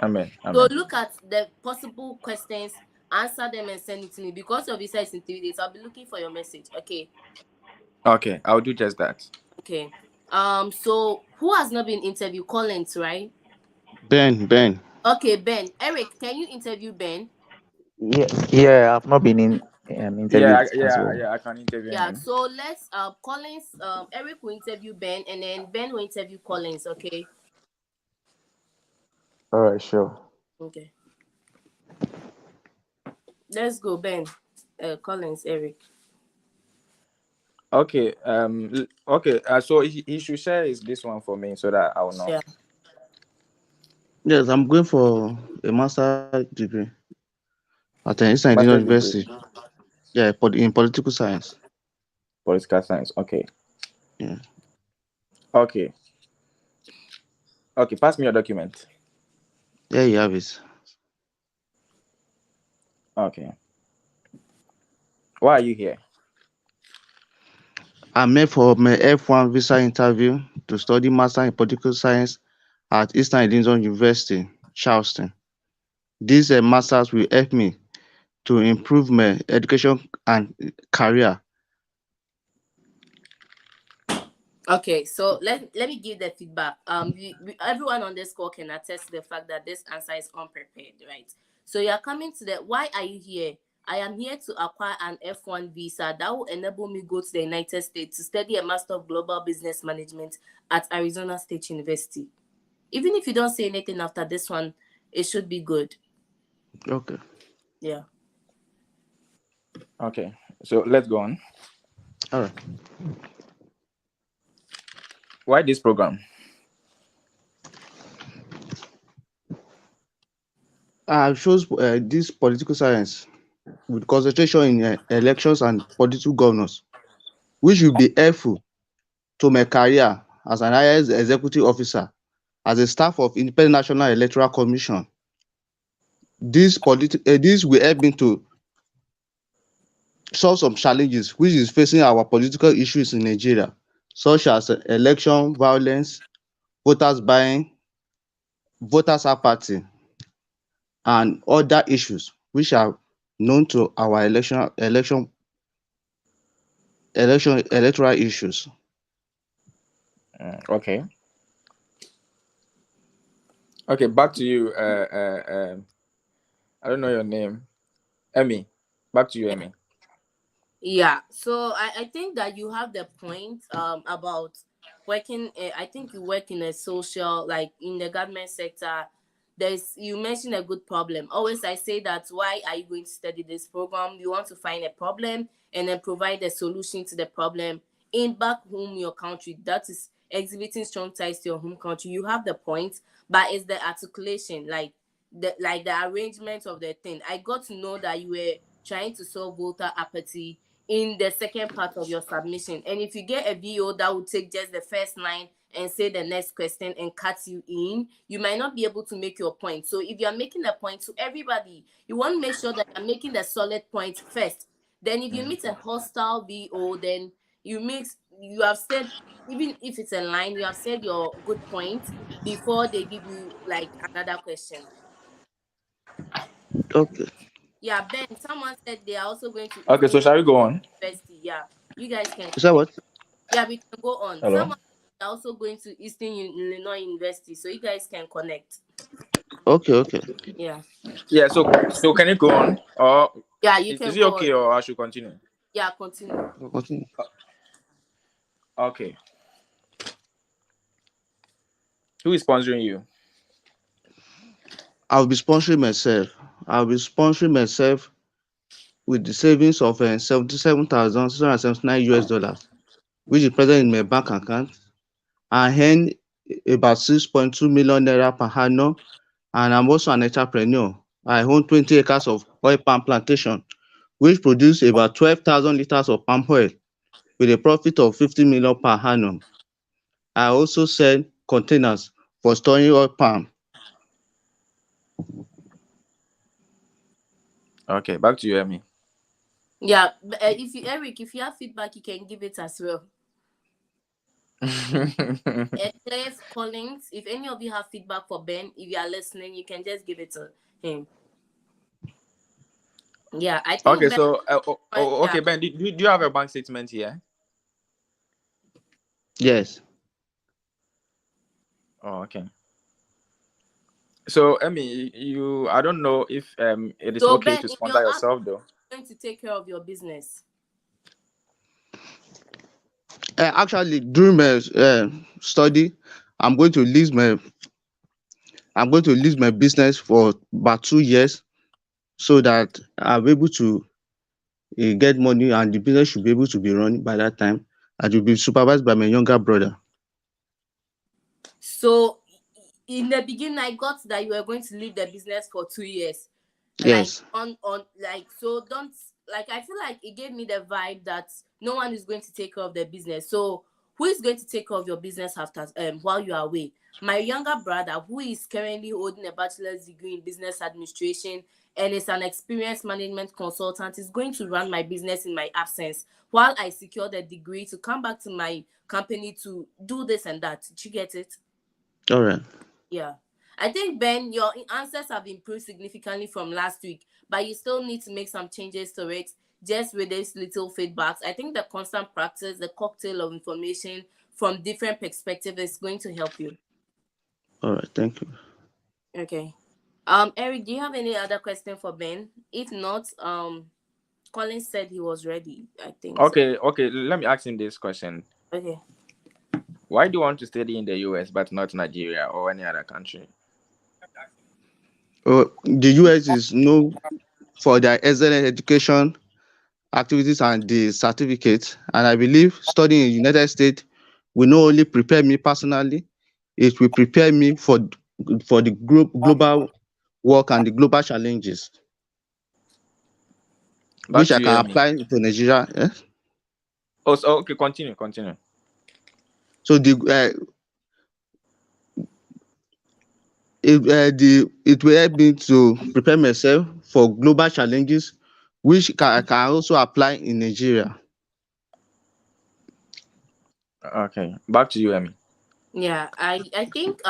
Amen. So look at the possible questions, answer them and send it to me. Because your visa is in 3 days, I'll be looking for your message. Okay. Okay, I'll do just that. Okay. So who has not been interviewed? Callins, right? Ben. Okay, Ben. Eric, can you interview Ben? Yeah, I've not been in interviewed as well. I can interview Yeah, him. so let's Collins, Eric will interview Ben, and then Ben will interview Collins, okay? All right, sure. Okay. Let's go, Ben. Collins, Eric. Okay. Okay. So he should share this one for me so that I will know. Yeah. Yes, I'm going for a master degree at Eastern Master's degree, University. Yeah, in political science. political science. Okay. Yeah. Okay. Okay. Pass me your document. There you have it. Okay. Why are you here? I'm here for my F1 visa interview to study master in political science at Eastern University, Charleston. This masters will help me to improve my education and career. Okay, so let me give the feedback. Everyone on this call can attest to the fact that this answer is unprepared, right? So you're coming to the why are you here? I am here to acquire an F1 visa that will enable me go to the United States to study a Master of Global Business Management at Arizona State University. Even if you don't say anything after this one, it should be good. Okay. Yeah. Okay. So let's go on. All right. Why this program? I chose this political science with concentration in elections and political governance, which will be helpful to my career as an IAS executive officer, as a staff of Independent National Electoral Commission. This will help me to solve some challenges which is facing our political issues in Nigeria, such as election violence, voters buying, voters apathy, and other issues which are known to our electoral issues. Okay. Okay. Back to you. I don't know your name. Emmy. Back to you, Emmy. Yeah, so I think that you have the point about working. I think you work in a social, like in the government sector. You mentioned a good problem. Always I say that why are you going to study this program? You want to find a problem and then provide a solution to the problem in back home your country. That is exhibiting strong ties to your home country. You have the point, but it's the articulation, like the arrangement of the thing. I got to know that you were trying to solve voter apathy in the second part of your submission. And if you get a VO that will take just the first line and say the next question and cut you in, you might not be able to make your point. So if you're making a point to everybody, you want to make sure that you're making the solid point first. Then if you meet a hostile VO, then you have said, even if it's a line, you have said your good point before they give you like another question. Okay. Yeah, Ben, someone said they are also going to Okay. So shall we go on? university. Yeah, you guys can Is that connect. what? Yeah, we can go on. Hello. Someone are also going to Eastern Illinois University, so you guys can connect. Okay. Yeah. Yeah. So can you go on, or Yeah, you is can it go okay, on. or I should continue? Yeah, continue. Continue. Okay. Who is sponsoring you? I'll be sponsoring myself. I'll be sponsoring myself with the savings of $77,679, which is present in my bank account. I earn about 6.2 million naira per annum, and I'm also an entrepreneur. I own 20 acres of oil palm plantation, which produce about 12,000 liters of palm oil with a profit of 50 million per annum. I also sell containers for storing oil palm. Okay. Back to you, Emmy. Yeah, but, Eric, if you have feedback, you can give it as well. Cliff Collins, if any of you have feedback for Ben, if you are listening, you can just give it to him. Yeah, I think Okay. Ben, So yeah. okay, Ben. Do you have a bank statement here? Yes. Oh, okay. So, Emmy, I don't know if it is So okay Ben, to in sponsor your app, yourself though. going to take care of your business. Actually, during my study, I'm going to lease my business for about 2 years so that I'll be able to get money and the business should be able to be run by that time. And will be supervised by my younger brother. So in the beginning, I got that you were going to leave the business for 2 years. Like Yes. on like, so don't, like, I feel like it gave me the vibe that no one is going to take care of the business. So who is going to take care of your business after while you are away? My younger brother, who is currently holding a bachelor's degree in business administration and is an experienced management consultant, is going to run my business in my absence while I secure the degree to come back to my company to do this and that. Did you get it? All right. Yeah. I think, Ben, your answers have improved significantly from last week, but you still need to make some changes to it just with these little feedbacks. I think the constant practice, the cocktail of information from different perspectives is going to help you. All right. Thank you. Okay. Eric, do you have any other question for Ben? If not, Collins said he was ready. I think so. Okay. Let me ask him this question. Okay. Why do you want to study in the US but not Nigeria or any other country? The US is known for their excellent education activities and the certificate. And I believe studying in the United States will not only prepare me personally, it will prepare me for the global work and the global challenges, Back which I to you, can Emmy. apply to Nigeria. Oh, so okay, continue. So it will help me to prepare myself for global challenges, which I can also apply in Nigeria. Okay, back to you, Emmy. Yeah, I think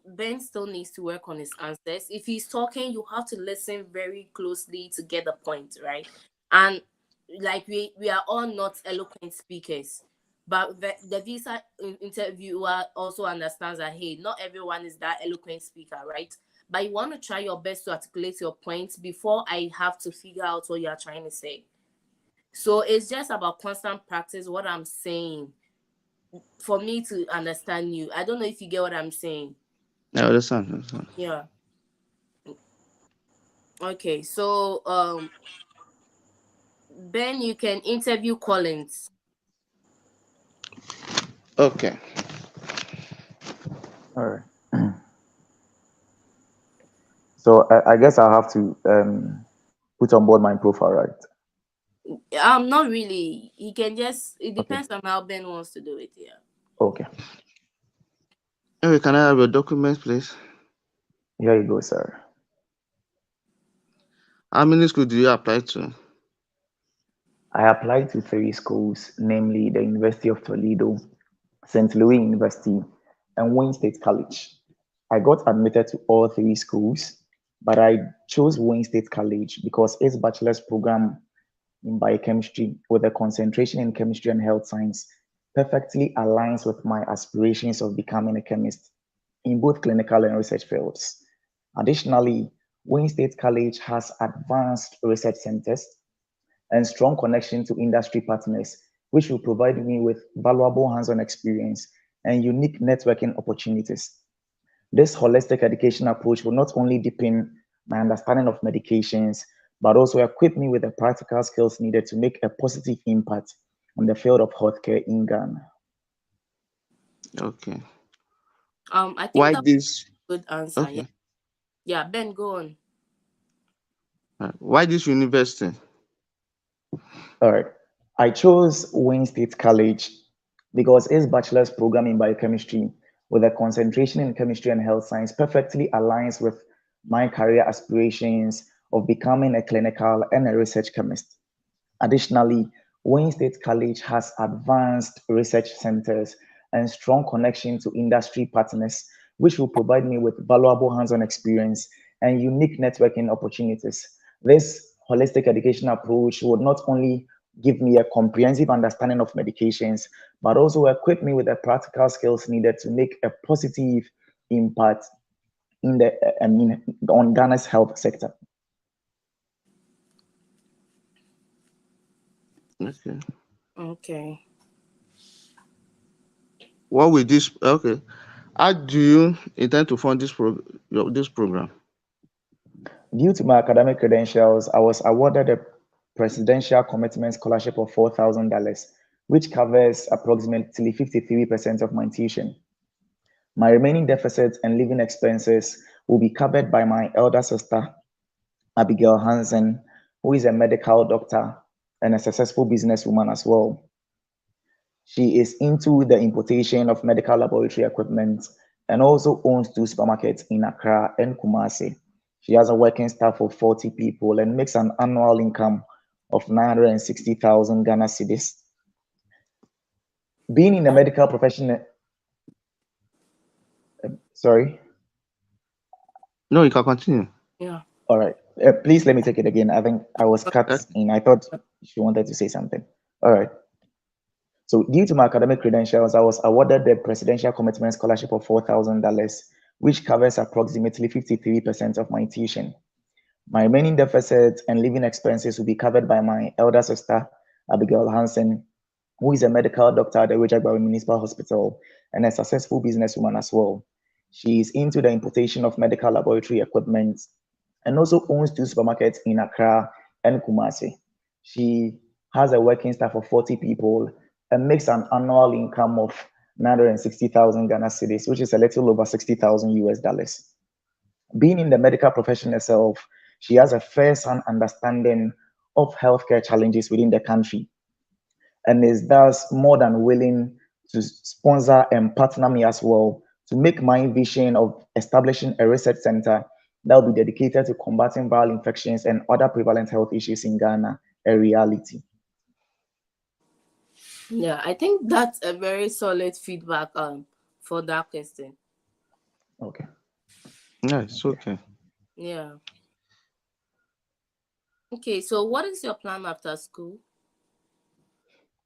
Ben still needs to work on his answers. If he's talking, you have to listen very closely to get the point, right? And like we are all not eloquent speakers, but the visa interviewer also understands that, hey, not everyone is that eloquent speaker, right? But you want to try your best to articulate your points before I have to figure out what you are trying to say. So it's just about constant practice. What I'm saying, for me to understand you. I don't know if you get what I'm saying. I understand. Yeah. Okay. So Ben, you can interview Collins. Okay. All right. So I guess I'll have to put on board my profile, right? Not really. He can just, it Okay. depends on how Ben wants to do it. Yeah. Okay. Anyway, can I have your documents, please? Here you go, sir. How many schools do you apply to? I applied to 3 schools, namely the University of Toledo, St. Louis University, and Wayne State College. I got admitted to all 3 schools, but I chose Wayne State College because its bachelor's program in biochemistry with a concentration in chemistry and health science perfectly aligns with my aspirations of becoming a chemist in both clinical and research fields. Additionally, Wayne State College has advanced research centers and strong connection to industry partners, which will provide me with valuable hands-on experience and unique networking opportunities. This holistic education approach will not only deepen my understanding of medications, but also equip me with the practical skills needed to make a positive impact on the field of healthcare in Ghana. Okay. I think Why that's this? a good answer. Yeah. Okay. Yeah, Ben, go on. Why this university? All right. I chose Wayne State College because its bachelor's program in biochemistry with a concentration in chemistry and health science perfectly aligns with my career aspirations of becoming a clinical and a research chemist. Additionally, Wayne State College has advanced research centers and strong connection to industry partners, which will provide me with valuable hands-on experience and unique networking opportunities. This holistic education approach would not only give me a comprehensive understanding of medications, but also equip me with the practical skills needed to make a positive impact in the on Ghana's health sector. Okay. Okay. What will this? Okay. How do you intend to fund this program? Due to my academic credentials, I was awarded a Presidential Commitment Scholarship of $4,000, which covers approximately 53% of my tuition. My remaining deficits and living expenses will be covered by my elder sister, Abigail Hansen, who is a medical doctor and a successful businesswoman as well. She is into the importation of medical laboratory equipment and also owns 2 supermarkets in Accra and Kumasi. She has a working staff of 40 people and makes an annual income of 960,000 Ghana cedis. Being in the medical profession, sorry. No, you can continue. Yeah. All right. Please let me take it again. I think I was cut in. I thought she wanted to say something. All right. So, due to my academic credentials, I was awarded the Presidential Commitment Scholarship of $4,000, which covers approximately 53% of my tuition. My remaining deficits and living expenses will be covered by my elder sister, Abigail Hansen, who is a medical doctor at the Rejagbawi Municipal Hospital and a successful businesswoman as well. She is into the importation of medical laboratory equipment and also owns 2 supermarkets in Accra and Kumasi. She has a working staff of 40 people and makes an annual income of 960,000 Ghana cedis, which is a little over 60,000 US dollars. Being in the medical profession herself, she has a first-hand understanding of healthcare challenges within the country and is thus more than willing to sponsor and partner me as well to make my vision of establishing a research center that will be dedicated to combating viral infections and other prevalent health issues in Ghana a reality. Yeah, I think that's a very solid feedback for that question. Okay. Yes, okay. Yeah. Okay, so what is your plan after school?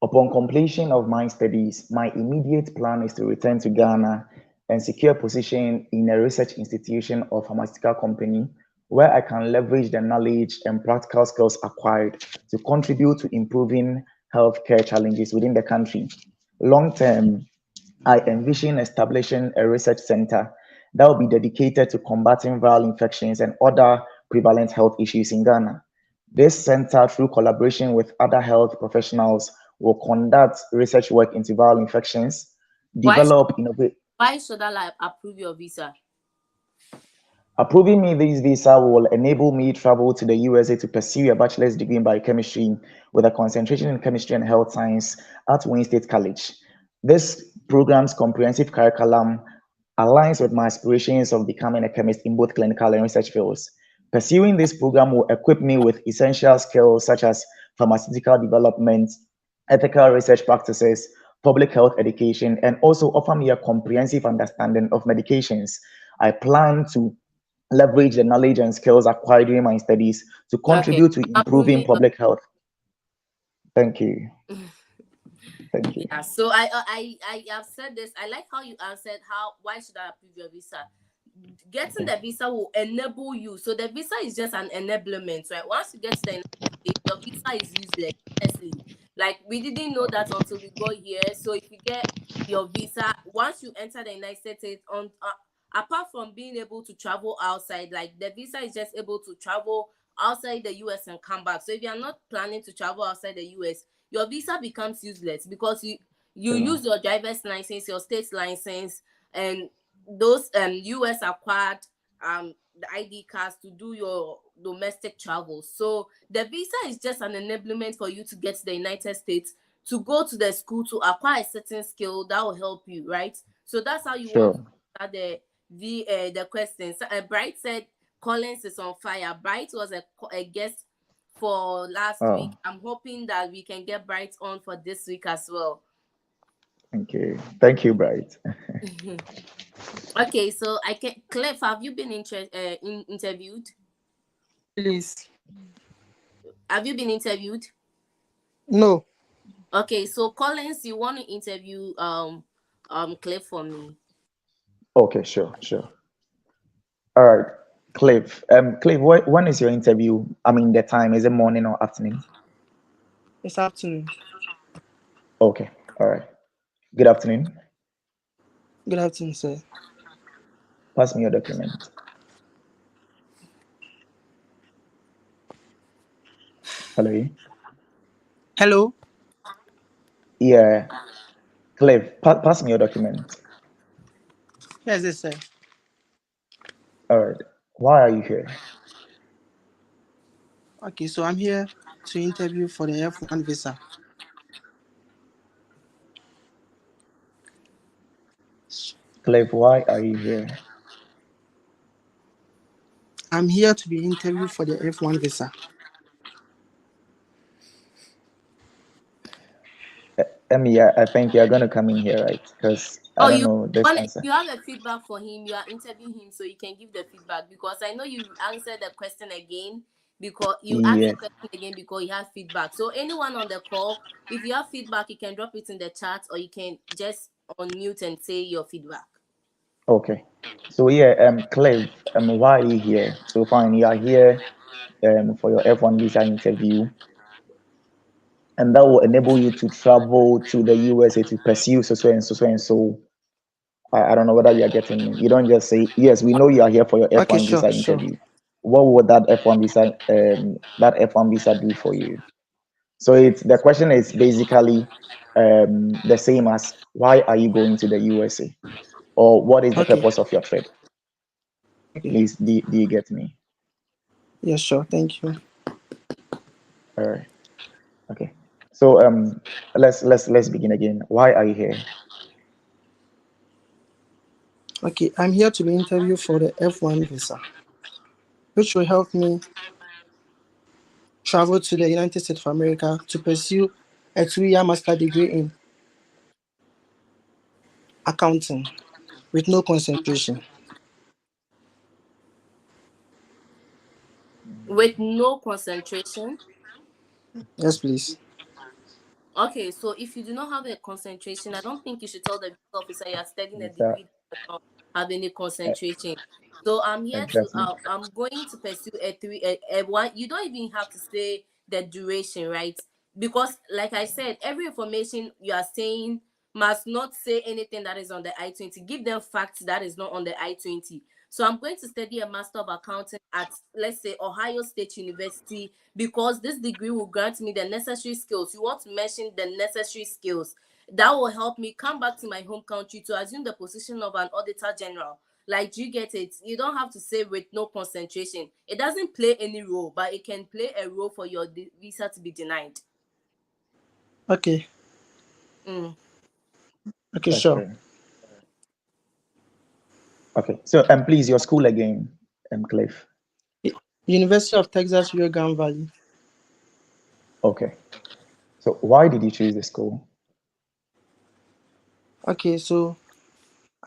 Upon completion of my studies, my immediate plan is to return to Ghana and secure a position in a research institution or pharmaceutical company where I can leverage the knowledge and practical skills acquired to contribute to improving healthcare challenges within the country. Long term, I envision establishing a research center that will be dedicated to combating viral infections and other prevalent health issues in Ghana. This center, through collaboration with other health professionals, will conduct research work into viral infections, Why develop, innovate. why should I like approve your visa? Approving me this visa will enable me travel to the USA to pursue a bachelor's degree in biochemistry with a concentration in chemistry and health science at Wayne State College. This program's comprehensive curriculum aligns with my aspirations of becoming a chemist in both clinical and research fields. Pursuing this program will equip me with essential skills such as pharmaceutical development, ethical research practices, public health education, and also offer me a comprehensive understanding of medications. I plan to leverage the knowledge and skills acquired during my studies to Okay, contribute to I'm improving approving your public health. Thank you. Thank you. yeah. So I have said this. I like how you answered how why should I approve your visa? Getting the visa will enable you. So the visa is just an enablement, right? Once you get to the United States, your visa is useless. Honestly, like we didn't know that until we got here. So if you get your visa, once you enter the United States, on apart from being able to travel outside, like the visa is just able to travel outside the US and come back. So if you are not planning to travel outside the US, your visa becomes useless because you Sure. use your driver's license, your state's license, and those US acquired the ID cards to do your domestic travel. So the visa is just an enablement for you to get to the United States, to go to the school to acquire a certain skill that will help you, right? So that's how you want to Sure. start the questions. So, Bright said Collins is on fire. Bright was a guest for last week. Oh, I'm hoping that we can get Bright on for this week as well. thank you. Thank you, Bright. Okay, so Cliff, have you been interviewed? Please. Have you been interviewed? No. Okay, so Collins, you want to interview Cliff for me? Okay, sure. All right, Cliff. Cliff, when is your interview? I mean, the time, is it morning or afternoon? It's afternoon. Okay. All right. Good afternoon. Good afternoon, sir. Pass me your document. Hello. Hello. Yeah, Cliff. Pass me your document. Yes, yes, sir. All right. Why are you here? Okay, so I'm here to interview for the F1 visa. Cliff, why are you here? I'm here to be interviewed for the F1 visa. Emmy, I think you're gonna come in here, right? Because I Oh, don't know this answer. you have a feedback for him. You are interviewing him, so you can give the feedback because I know you answered the question again because you asked the Yeah. question again because you have feedback. So anyone on the call, if you have feedback, you can drop it in the chat or you can just unmute and say your feedback. Okay. So yeah, Cliff, why are you here? So fine, you are here for your F1 visa interview, and that will enable you to travel to the USA to pursue so and so and so. I don't know whether you are getting me. You don't just say yes. We know you are here for your Okay, F1 sure, visa sure. interview. What would that F1 visa do for you? So it's the question is basically the same as why are you going to the USA, or what is the Okay, purpose of your trip? okay. Please, do you get me? Yes, sure. Thank you. All right. Okay. So let's begin again. Why are you here? Okay, I'm here to be interviewed for the F1 visa, which will help me travel to the United States of America to pursue a 2-year master degree in accounting with no concentration. With no concentration. Yes, please. Okay, so if you do not have a concentration, I don't think you should tell the visa officer you are studying a Visa, degree that does not have any uh, concentration. So I'm here to exactly. I'm going to pursue a one. You don't even have to say the duration, right? Because like I said, every information you are saying must not say anything that is on the I-20. Give them facts that is not on the I-20. So I'm going to study a Master of Accounting at, let's say, Ohio State University because this degree will grant me the necessary skills. You want to mention the necessary skills that will help me come back to my home country to assume the position of an auditor general. Like, do you get it? You don't have to say with no concentration. It doesn't play any role, but it can play a role for your visa to be denied. Okay, Mm. okay, sure. Okay. Okay. So please, your school again, Cliff. University of Texas, Rio Grande Valley. Okay. So why did you choose the school? Okay, so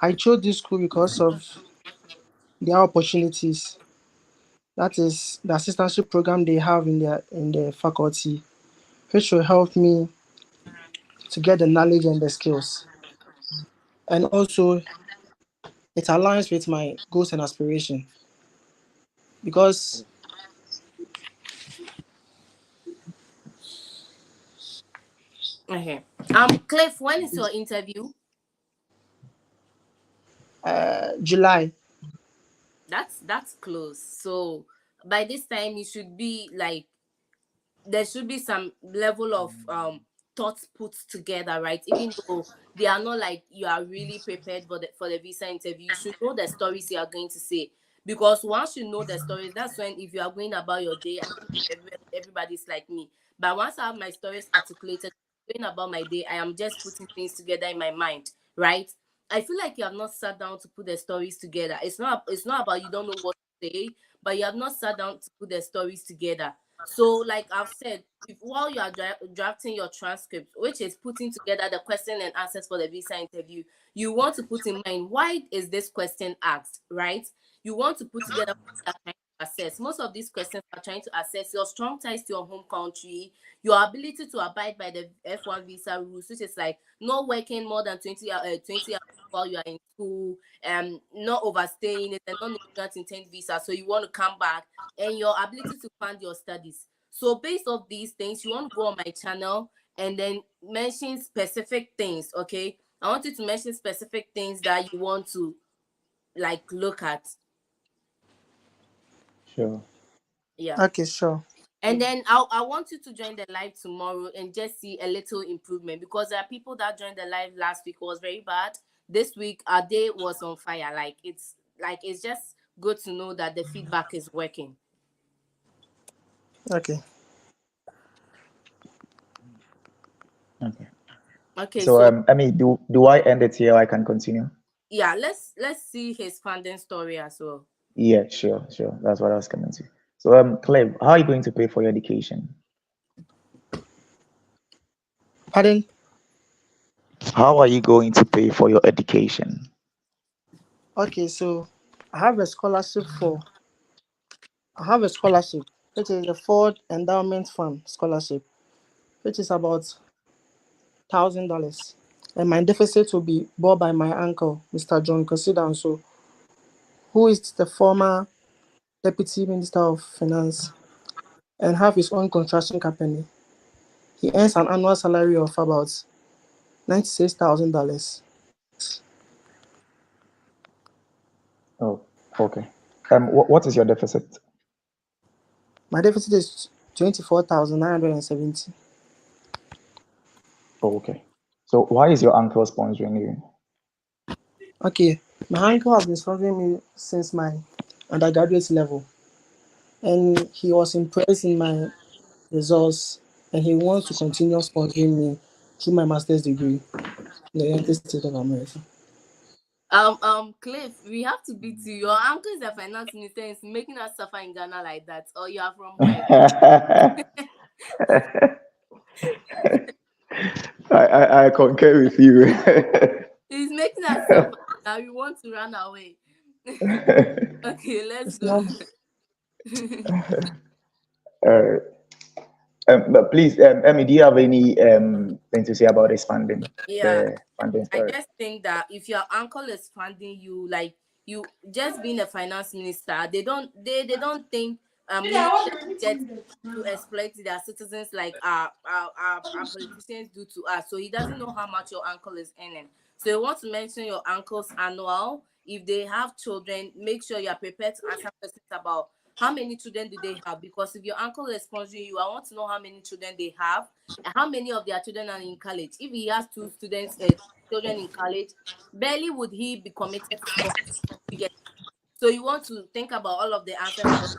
I chose this school because of their opportunities. That is the assistantship program they have in the faculty, which will help me to get the knowledge and the skills. And also it aligns with my goals and aspiration because Okay. Cliff, when is your interview? July. That's close. So by this time you should be like there should be some level of thoughts put together, right? Even though they are not like you are really prepared for the visa interview, you should know the stories you are going to say. Because once you know the stories, that's when if you are going about your day, I don't think everybody's like me. But once I have my stories articulated, going about my day, I am just putting things together in my mind, right? I feel like you have not sat down to put the stories together. It's not about you don't know what to say, but you have not sat down to put the stories together. So, like I've said, if while you are drafting your transcript, which is putting together the question and answers for the visa interview, you want to put in mind why is this question asked, right? You want to put together what you are trying to assess. Most of these questions are trying to assess your strong ties to your home country, your ability to abide by the F1 visa rules, which is like not working more than 20 hours while you are in school, not overstaying it, and non-immigrant intent visa. So you want to come back, and your ability to fund your studies. So based off these things, you want to go on my channel and then mention specific things. Okay, I want you to mention specific things that you want to like look at. Sure. Yeah. Okay, sure. And then I want you to join the live tomorrow and just see a little improvement, because there are people that joined the live last week was very bad. This week our day was on fire. It's just good to know that the feedback is working. Okay. Okay. Okay, So, so Emmy, do I end it here? I can continue. yeah, let's see his funding story as well. Yeah, sure. That's what I was coming to. So, Cleve, how are you going to pay for your education? Pardon? How are you going to pay for your education? Okay, so I have a scholarship which is the Ford Endowment Fund scholarship, which is about $1,000. And my deficit will be bought by my uncle, Mr. John Kosidanso, who is the former Deputy Minister of Finance and have his own construction company. He earns an annual salary of about $96,000. Oh, okay. What is your deficit? My deficit is 24,970. Oh, okay. So, why is your uncle sponsoring you? Okay, my uncle has been sponsoring me since my undergraduate level, and he was impressed in my results, and he wants to continue sponsoring me through my master's degree in the United States of America. Cliff, we have to beat you. Your uncle is a finance minister and is making us suffer in Ghana like that. Or you are from where? I concur with you. He's making us suffer. Now we want to run away. Okay, let's It's go. not. But please, Emmy, do you have any thing to say about this funding? Yeah, The funding I story. just think that if your uncle is funding you, like you just being a finance minister, they don't think ministers get to exploit their citizens like our politicians do to us. So he doesn't know how much your uncle is earning. So you want to mention your uncle's annual. If they have children, make sure you are prepared to answer questions about how many children do they have. Because if your uncle is sponsoring you, I want to know how many children they have and how many of their children are in college. If he has two children in college, barely would he be committed to sponsor you get. So you want to think about all of the ancestors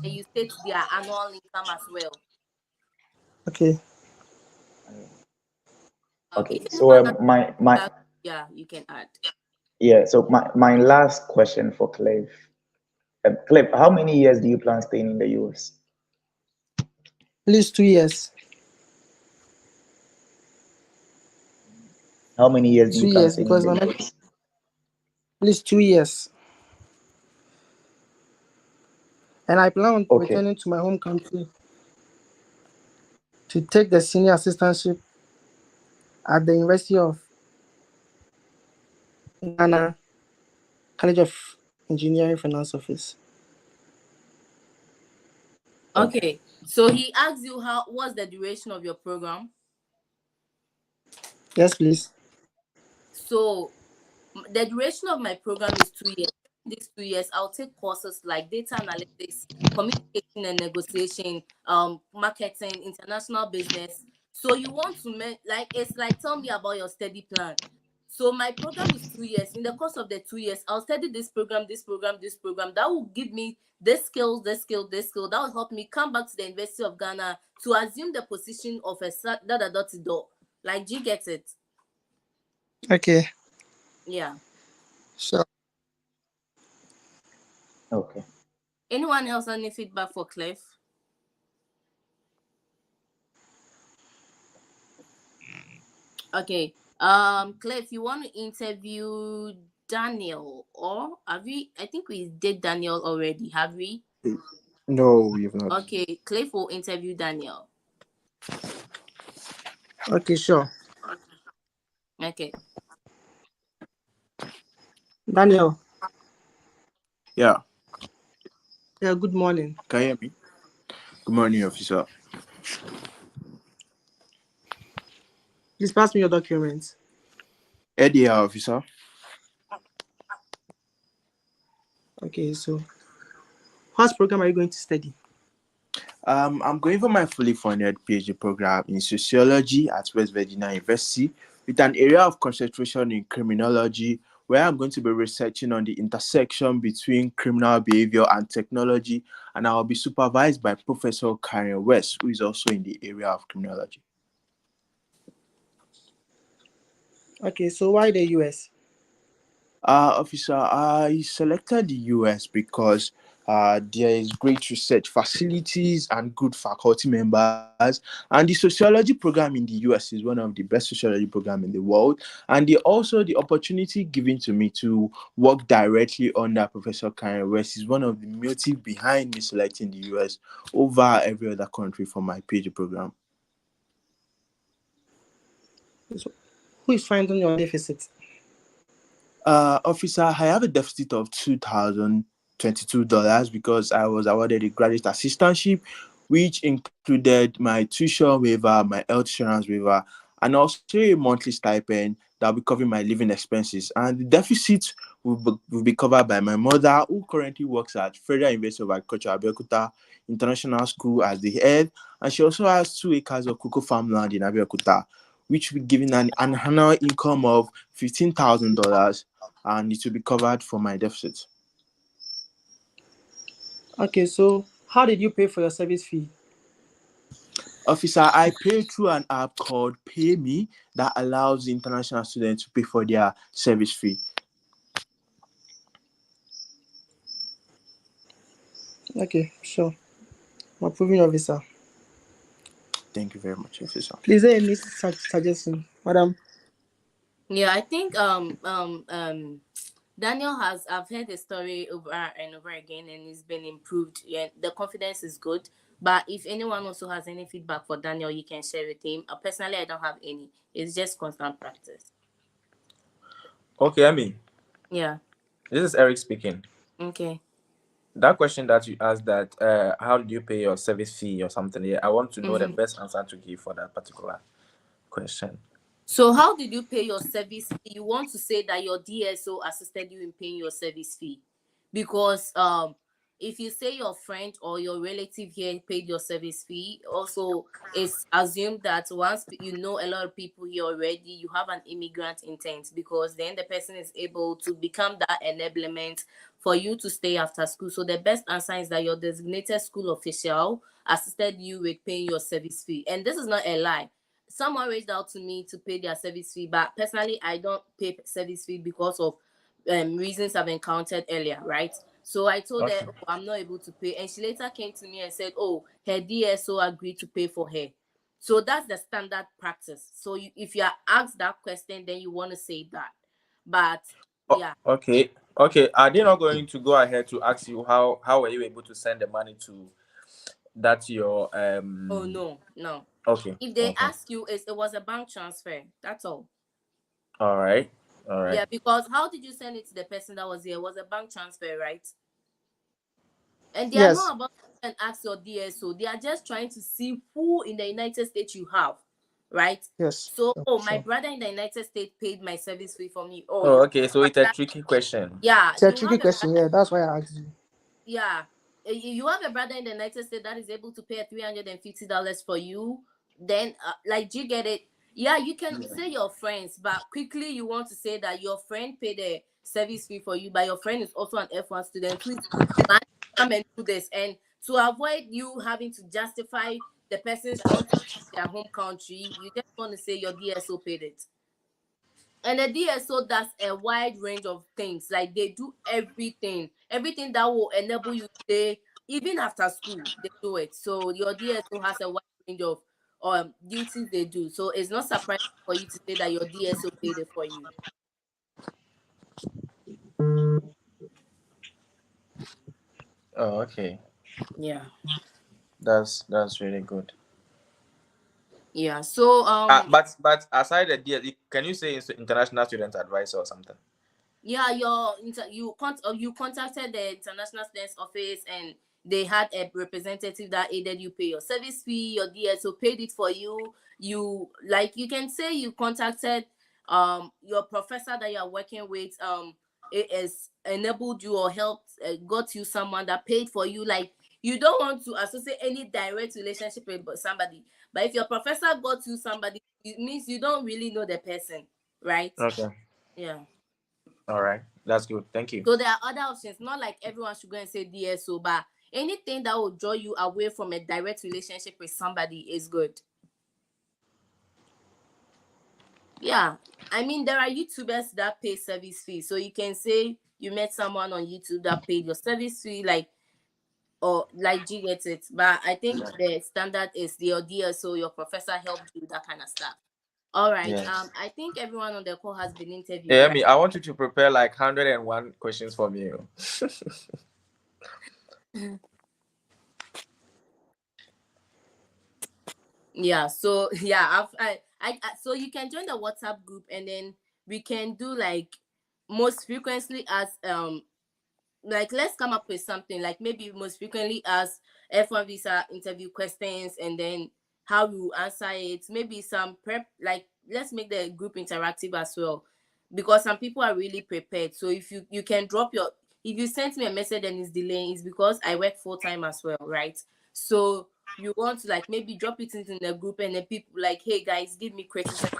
and you state their annual income as well. Okay. Okay. If So anyone my has, yeah, you can add. yeah. So my last question for Clive. Clive, how many years do you plan staying in the US? At least 2 years. How many years do you 2 plan years staying in because the at US? least 2 years. And I plan on Okay. returning to my home country to take the senior assistantship at the University of Ghana College of Engineering Finance Office. Okay. So he asked you what's the duration of your program? Yes, please. So the duration of my program is 2 years. These 2 years, I'll take courses like data analytics, communication and negotiation, marketing, international business. So you want to it's like tell me about your study plan. So my program is 2 years. In the course of the 2 years, I'll study this program, this program, this program. That will give me this skill, this skill, this skill. That will help me come back to the University of Ghana to assume the position of a door. Like, do you get it? Okay. Yeah. Sure. Okay. Anyone else any feedback for Cliff? Okay. Cliff, you want to interview Daniel, or have we? I think we did Daniel already. Have we? No, we've not. Okay, Cliff will interview Daniel. Okay, sure. Okay. Daniel, Yeah, yeah, good morning. can you hear me? Good morning, officer. Please pass me your documents. Eddie, officer. Okay, so what program are you going to study? I'm going for my fully funded PhD program in sociology at West Virginia University with an area of concentration in criminology, where I'm going to be researching on the intersection between criminal behavior and technology, and I'll be supervised by Professor Karen West, who is also in the area of criminology. Okay, so why the US? Officer, I selected the US because there is great research facilities and good faculty members, and the sociology program in the US is one of the best sociology programs in the world. And also the opportunity given to me to work directly under Professor Karen West is one of the motives behind me selecting the US over every other country for my PhD program. So who is finding your deficit? Officer, I have a deficit of $2,022 because I was awarded a graduate assistantship, which included my tuition waiver, my health insurance waiver, and also a monthly stipend that will be covering my living expenses. And the deficit will be covered by my mother, who currently works at Federal University of Agriculture, Abeokuta International School as the head, and she also has 2 acres of cocoa farmland in Abeokuta, which will be giving an annual income of $15,000, and it will be covered for my deficit. Okay, so how did you pay for your service fee? Officer, I pay through an app called PayMe that allows international students to pay for their service fee. Okay, sure. I'm approving officer. Thank you very much, officer. Please, any suggestion, madam? Yeah, I think Daniel has, I've heard the story over and over again, and it's been improved. Yeah, the confidence is good. But if anyone also has any feedback for Daniel, you can share with him. Personally, I don't have any. It's just constant practice. Okay, I mean, Yeah. this is Eric speaking. Okay. That question that you asked, that how did you pay your service fee or something? Yeah, I want to know the Mm-hmm. best answer to give for that particular question. So how did you pay your service fee? You want to say that your DSO assisted you in paying your service fee? Because if you say your friend or your relative here paid your service fee, also it's assumed that once you know a lot of people here already, you have an immigrant intent, because then the person is able to become that enablement for you to stay after school. So the best answer is that your designated school official assisted you with paying your service fee. And this is not a lie. Someone reached out to me to pay their service fee, but personally I don't pay service fee because of reasons I've encountered earlier, right? So I told her, Okay. oh, I'm not able to pay, and she later came to me and said, oh, her DSO agreed to pay for her. So that's the standard practice. So if you are asked that question, then you want to say that. But yeah. Okay. Okay. Are they not going to go ahead to ask you how were you able to send the money to that your Oh no. Okay. If they Okay. ask you, it was a bank transfer. That's all. All right. All right. Yeah, because how did you send it to the person that was here? It was a bank transfer, right? And they are Yes, not about to ask your DSO. They are just trying to see who in the United States you have, right? yes, So, sure, oh, my sure. brother in the United States paid my service fee for me. Oh, Oh, you okay. So have it's a a brother, tricky question. yeah, It's a you tricky have a question. brother, Yeah, that's why I asked you. yeah, you have a brother in the United States that is able to pay $350 for you. Then, like, do you get it? Yeah, you can say your friends, but quickly you want to say that your friend paid a service fee for you, but your friend is also an F1 student who is planning to come and do this. And to avoid you having to justify the person's want to their home country, you just want to say your DSO paid it. And the DSO does a wide range of things. Like, they do everything that will enable you to stay even after school. They do it. So your DSO has a wide range of duties they do. So it's not surprising for you to say that your DSO paid it for you. Oh, okay. Yeah. That's really good. Yeah. So But aside the deal, can you say it's international student advisor or something? Yeah, you contacted the international students office, and they had a representative that aided you pay your service fee. Your DSO paid it for you. You can say you contacted your professor that you are working with. It has enabled you or helped, got you someone that paid for you. Like, you don't want to associate any direct relationship with somebody, but if your professor got you somebody, it means you don't really know the person, right? Okay. Yeah. All right. That's good. Thank you. So there are other options. Not like everyone should go and say DSO, but anything that will draw you away from a direct relationship with somebody is good. Yeah. I mean, there are YouTubers that pay service fee. So you can say you met someone on YouTube that paid your service fee, like, or like, you get it. But I think the standard is your DSO, your professor helped you, that kind of stuff. All right. Yes. I think everyone on the call has been interviewed, Yeah, right? me. I want you to prepare like 101 questions for me. Yeah, so yeah, so you can join the WhatsApp group, and then we can do like most frequently as like, let's come up with something like maybe most frequently as F1 visa interview questions, and then how you answer it. Maybe some prep, like, let's make the group interactive as well, because some people are really prepared. So if you can drop your, if you sent me a message and it's delaying, it's because I work full time as well, right? So you want to like maybe drop it into the group, and then people like, hey guys, give me criticism,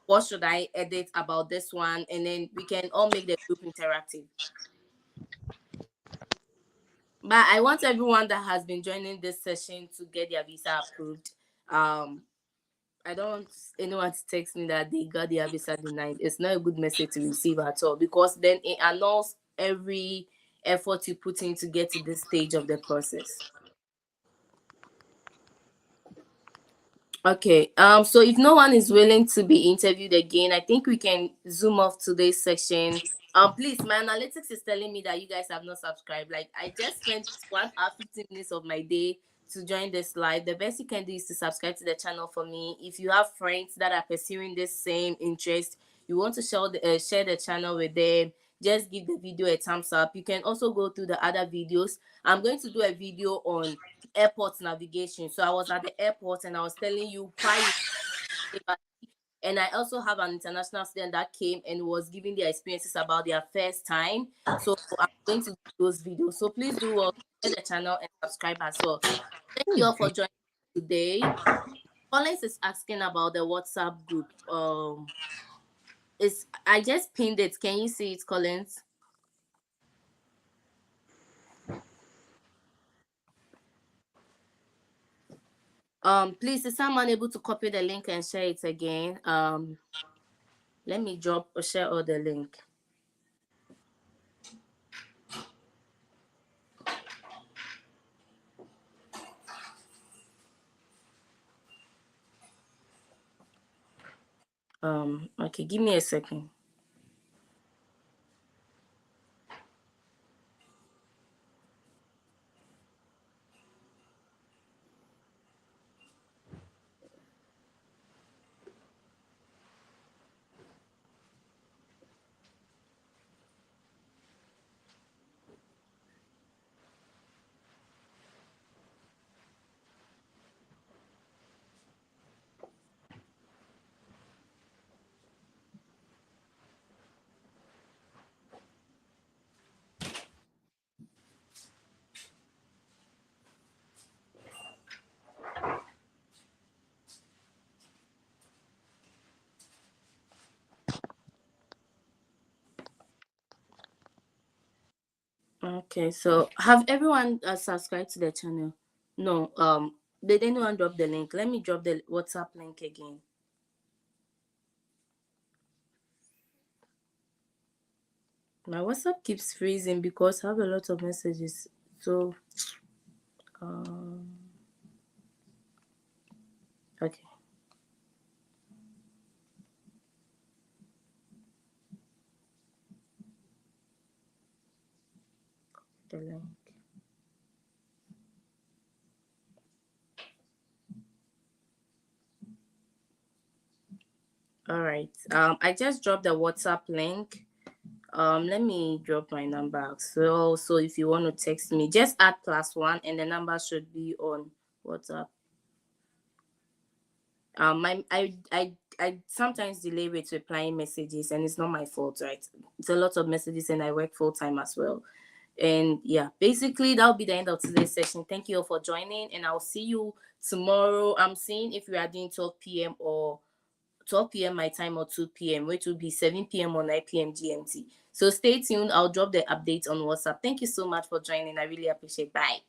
what should I edit about this one, and then we can all make the group interactive. But I want everyone that has been joining this session to get their visa approved. I don't want anyone to text me that they got their visa denied. It's not a good message to receive at all, because then it annuls every effort you put in to get to this stage of the process. Okay. So if no one is willing to be interviewed again, I think we can zoom off today's section. Please, my analytics is telling me that you guys have not subscribed. Like, I just spent 1 hour 15 minutes of my day to join this live. The best you can do is to subscribe to the channel for me. If you have friends that are pursuing this same interest, you want to share the channel with them, just give the video a thumbs up. You can also go through the other videos. I'm going to do a video on airport navigation. So I was at the airport and I was telling you why you, and I also have an international student that came and was giving their experiences about their first time. So I'm going to do those videos. So please do well, share the channel and subscribe as well. Thank you all for joining today. Callins is asking about the WhatsApp group. I just pinned it. Can you see it, Collins? Please, is someone able to copy the link and share it again? Let me drop or share all the link. Okay, give me a second. Okay, so have everyone subscribed to the channel? No. Did anyone drop the link? Let me drop the WhatsApp link again. My WhatsApp keeps freezing because I have a lot of messages. So, okay. The link. All right. I just dropped the WhatsApp link. Let me drop my number. So if you want to text me, just add +1 and the number should be on WhatsApp. I sometimes delay with replying messages, and it's not my fault, right? It's a lot of messages, and I work full time as well. And yeah, basically that'll be the end of today's session. Thank you all for joining, and I'll see you tomorrow. I'm seeing if we are doing 12 p.m. or 12 p.m. my time or 2 p.m., which will be 7 p.m. or 9 p.m. GMT. So stay tuned. I'll drop the update on WhatsApp. Thank you so much for joining. I really appreciate it. Bye.